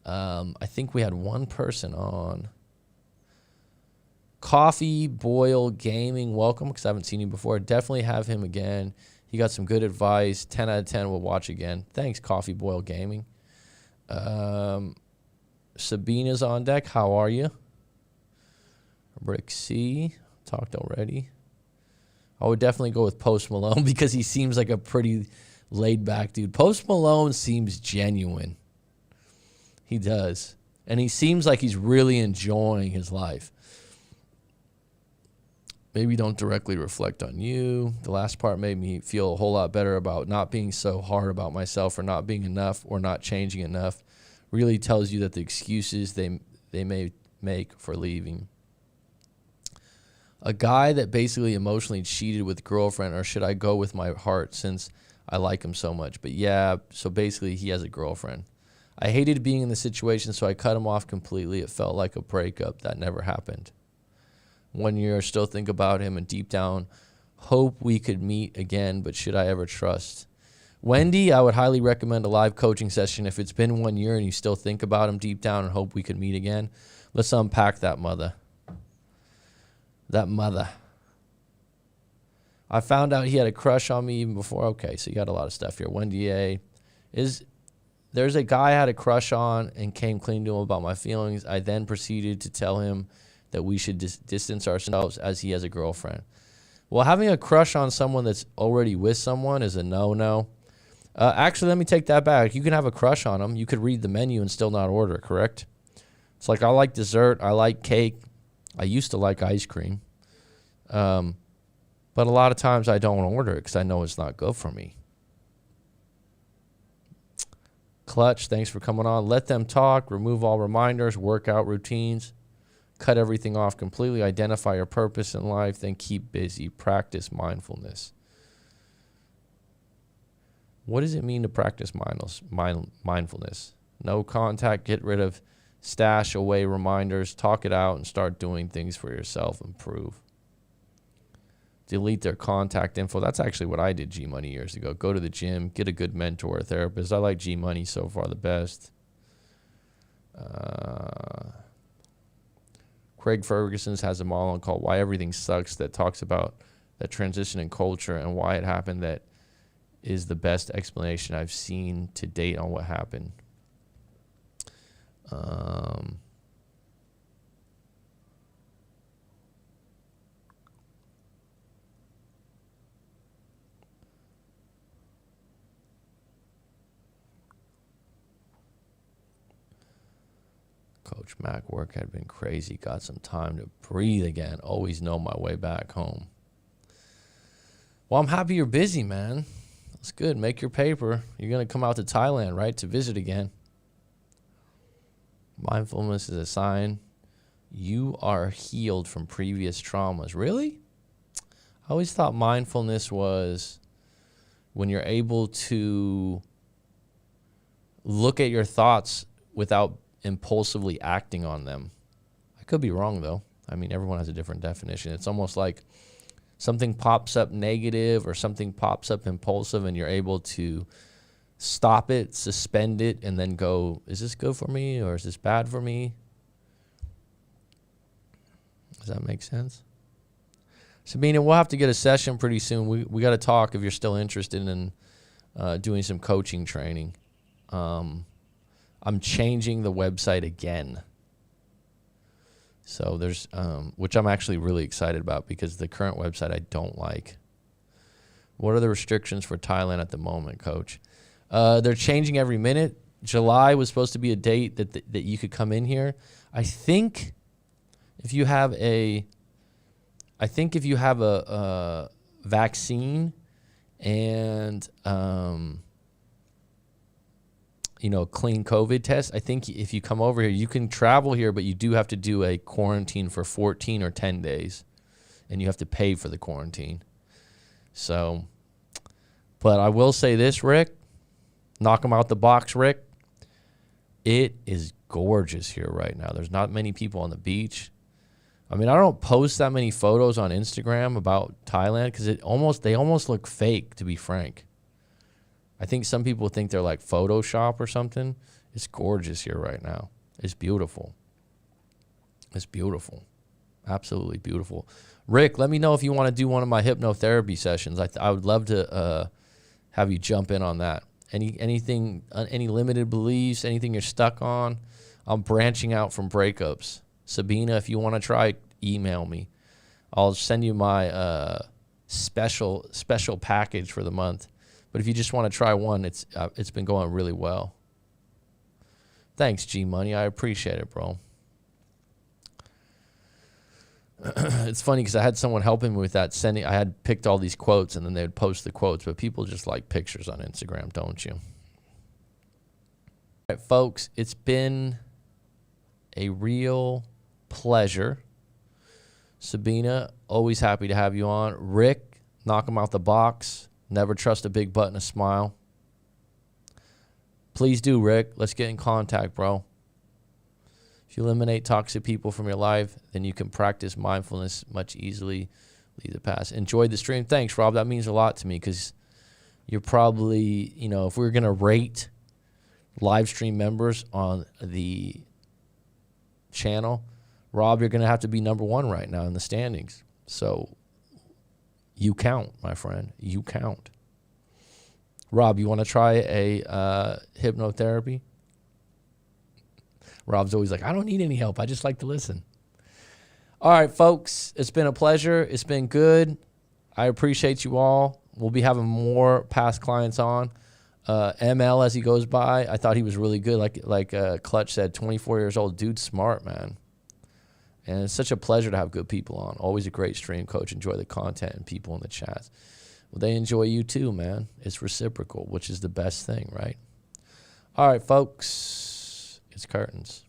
Speaker 1: I think we had one person on. Coffee Boil Gaming, welcome, because I haven't seen you before. Definitely have him again. He got some good advice. 10 out of 10 will watch again. Thanks, Coffee Boil Gaming. Sabina's on deck. How are you? Rick C. Talked already. I would definitely go with Post Malone, because he seems like a pretty laid-back dude. Post Malone seems genuine. He does. And he seems like he's really enjoying his life. Maybe don't directly reflect on you. The last part made me feel a whole lot better about not being so hard about myself, or not being enough, or not changing enough. Really tells you that the excuses they may make for leaving. A guy that basically emotionally cheated with girlfriend, or should I go with my heart since I like him so much? But yeah, so basically he has a girlfriend. I hated being in the situation, so I cut him off completely. It felt like a breakup. That never happened. 1 year, still think about him, and deep down, hope we could meet again, but should I ever trust? Wendy, I would highly recommend a live coaching session. If it's been 1 year and you still think about him deep down and hope we could meet again, let's unpack that mother. That mother. I found out he had a crush on me even before. Okay, so you got a lot of stuff here. Wendy A. There's a guy I had a crush on and came clean to him about my feelings. I then proceeded to tell him that we should distance ourselves as he has a girlfriend. Well, having a crush on someone that's already with someone is a no-no. Actually, let me take that back. You can have a crush on them. You could read the menu and still not order, correct? It's like I like dessert. I like cake. I used to like ice cream. But a lot of times I don't order it because I know it's not good for me. Clutch, thanks for coming on. Let them talk. Remove all reminders. Workout routines. Cut everything off completely. Identify your purpose in life. Then keep busy. Practice mindfulness. What does it mean to practice mindfulness? No contact. Get rid of stash away reminders. Talk it out and start doing things for yourself. Improve. Delete their contact info. That's actually what I did, G-Money, years ago. Go to the gym. Get a good mentor or therapist. I like G-Money so far the best. Craig Ferguson's has a model called Why Everything Sucks that talks about that transition in culture and why it happened. That is the best explanation I've seen to date on what happened. Coach Mac, work had been crazy. Got some time to breathe again. Always know my way back home. Well, I'm happy you're busy, man. That's good. Make your paper. You're going to come out to Thailand, right, to visit again. Mindfulness is a sign you are healed from previous traumas. Really? I always thought mindfulness was when you're able to look at your thoughts without impulsively acting on them. I could be wrong, though. I mean, everyone has a different definition. It's almost like something pops up negative or something pops up impulsive and you're able to stop it, suspend it, and then go, is this good for me or is this bad for me? Does that make sense? Sabina, we'll have to get a session pretty soon. We got to talk if you're still interested in doing some coaching training. I'm changing the website again. So there's, which I'm actually really excited about because the current website I don't like. What are the restrictions for Thailand at the moment, Coach? They're changing every minute. July was supposed to be a date that you could come in here. I think if you have a vaccine and clean COVID test, I think if you come over here, you can travel here, but you do have to do a quarantine for 14 or 10 days, and you have to pay for the quarantine. So, but I will say this, Rick, knock them out the box, Rick. It is gorgeous here right now. There's not many people on the beach. I mean, I don't post that many photos on Instagram about Thailand because they almost look fake, to be frank. I think some people think they're like Photoshop or something. It's gorgeous here right now. It's beautiful. It's beautiful. Absolutely beautiful. Rick, let me know if you want to do one of my hypnotherapy sessions. I would love to have you jump in on that. Anything, any limited beliefs, anything you're stuck on? I'm branching out from breakups. Sabina, if you want to try, email me. I'll send you my special package for the month. But if you just want to try one, it's been going really well. Thanks, G-Money. I appreciate it, bro. It's funny because I had someone helping me with that. I had picked all these quotes, and then they would post the quotes. But people just like pictures on Instagram, don't you? All right, folks, it's been a real pleasure. Sabina, always happy to have you on. Rick, knock him out the box. Never trust a big butt and a smile. Please do, Rick. Let's get in contact, bro. If you eliminate toxic people from your life, then you can practice mindfulness much easily. Leave the past. Enjoyed the stream. Thanks, Rob. That means a lot to me because you're probably, you know, if we're going to rate live stream members on the channel, Rob, you're going to have to be number one right now in the standings. So you count, my friend. You count. Rob, you want to try a hypnotherapy? Rob's always like, I don't need any help. I just like to listen. All right, folks. It's been a pleasure. It's been good. I appreciate you all. We'll be having more past clients on. ML, as he goes by, I thought he was really good. Like Clutch said, 24 years old. Dude, smart, man. And it's such a pleasure to have good people on. Always a great stream, Coach. Enjoy the content and people in the chat. Well, they enjoy you too, man. It's reciprocal, which is the best thing, right? All right, folks. It's curtains.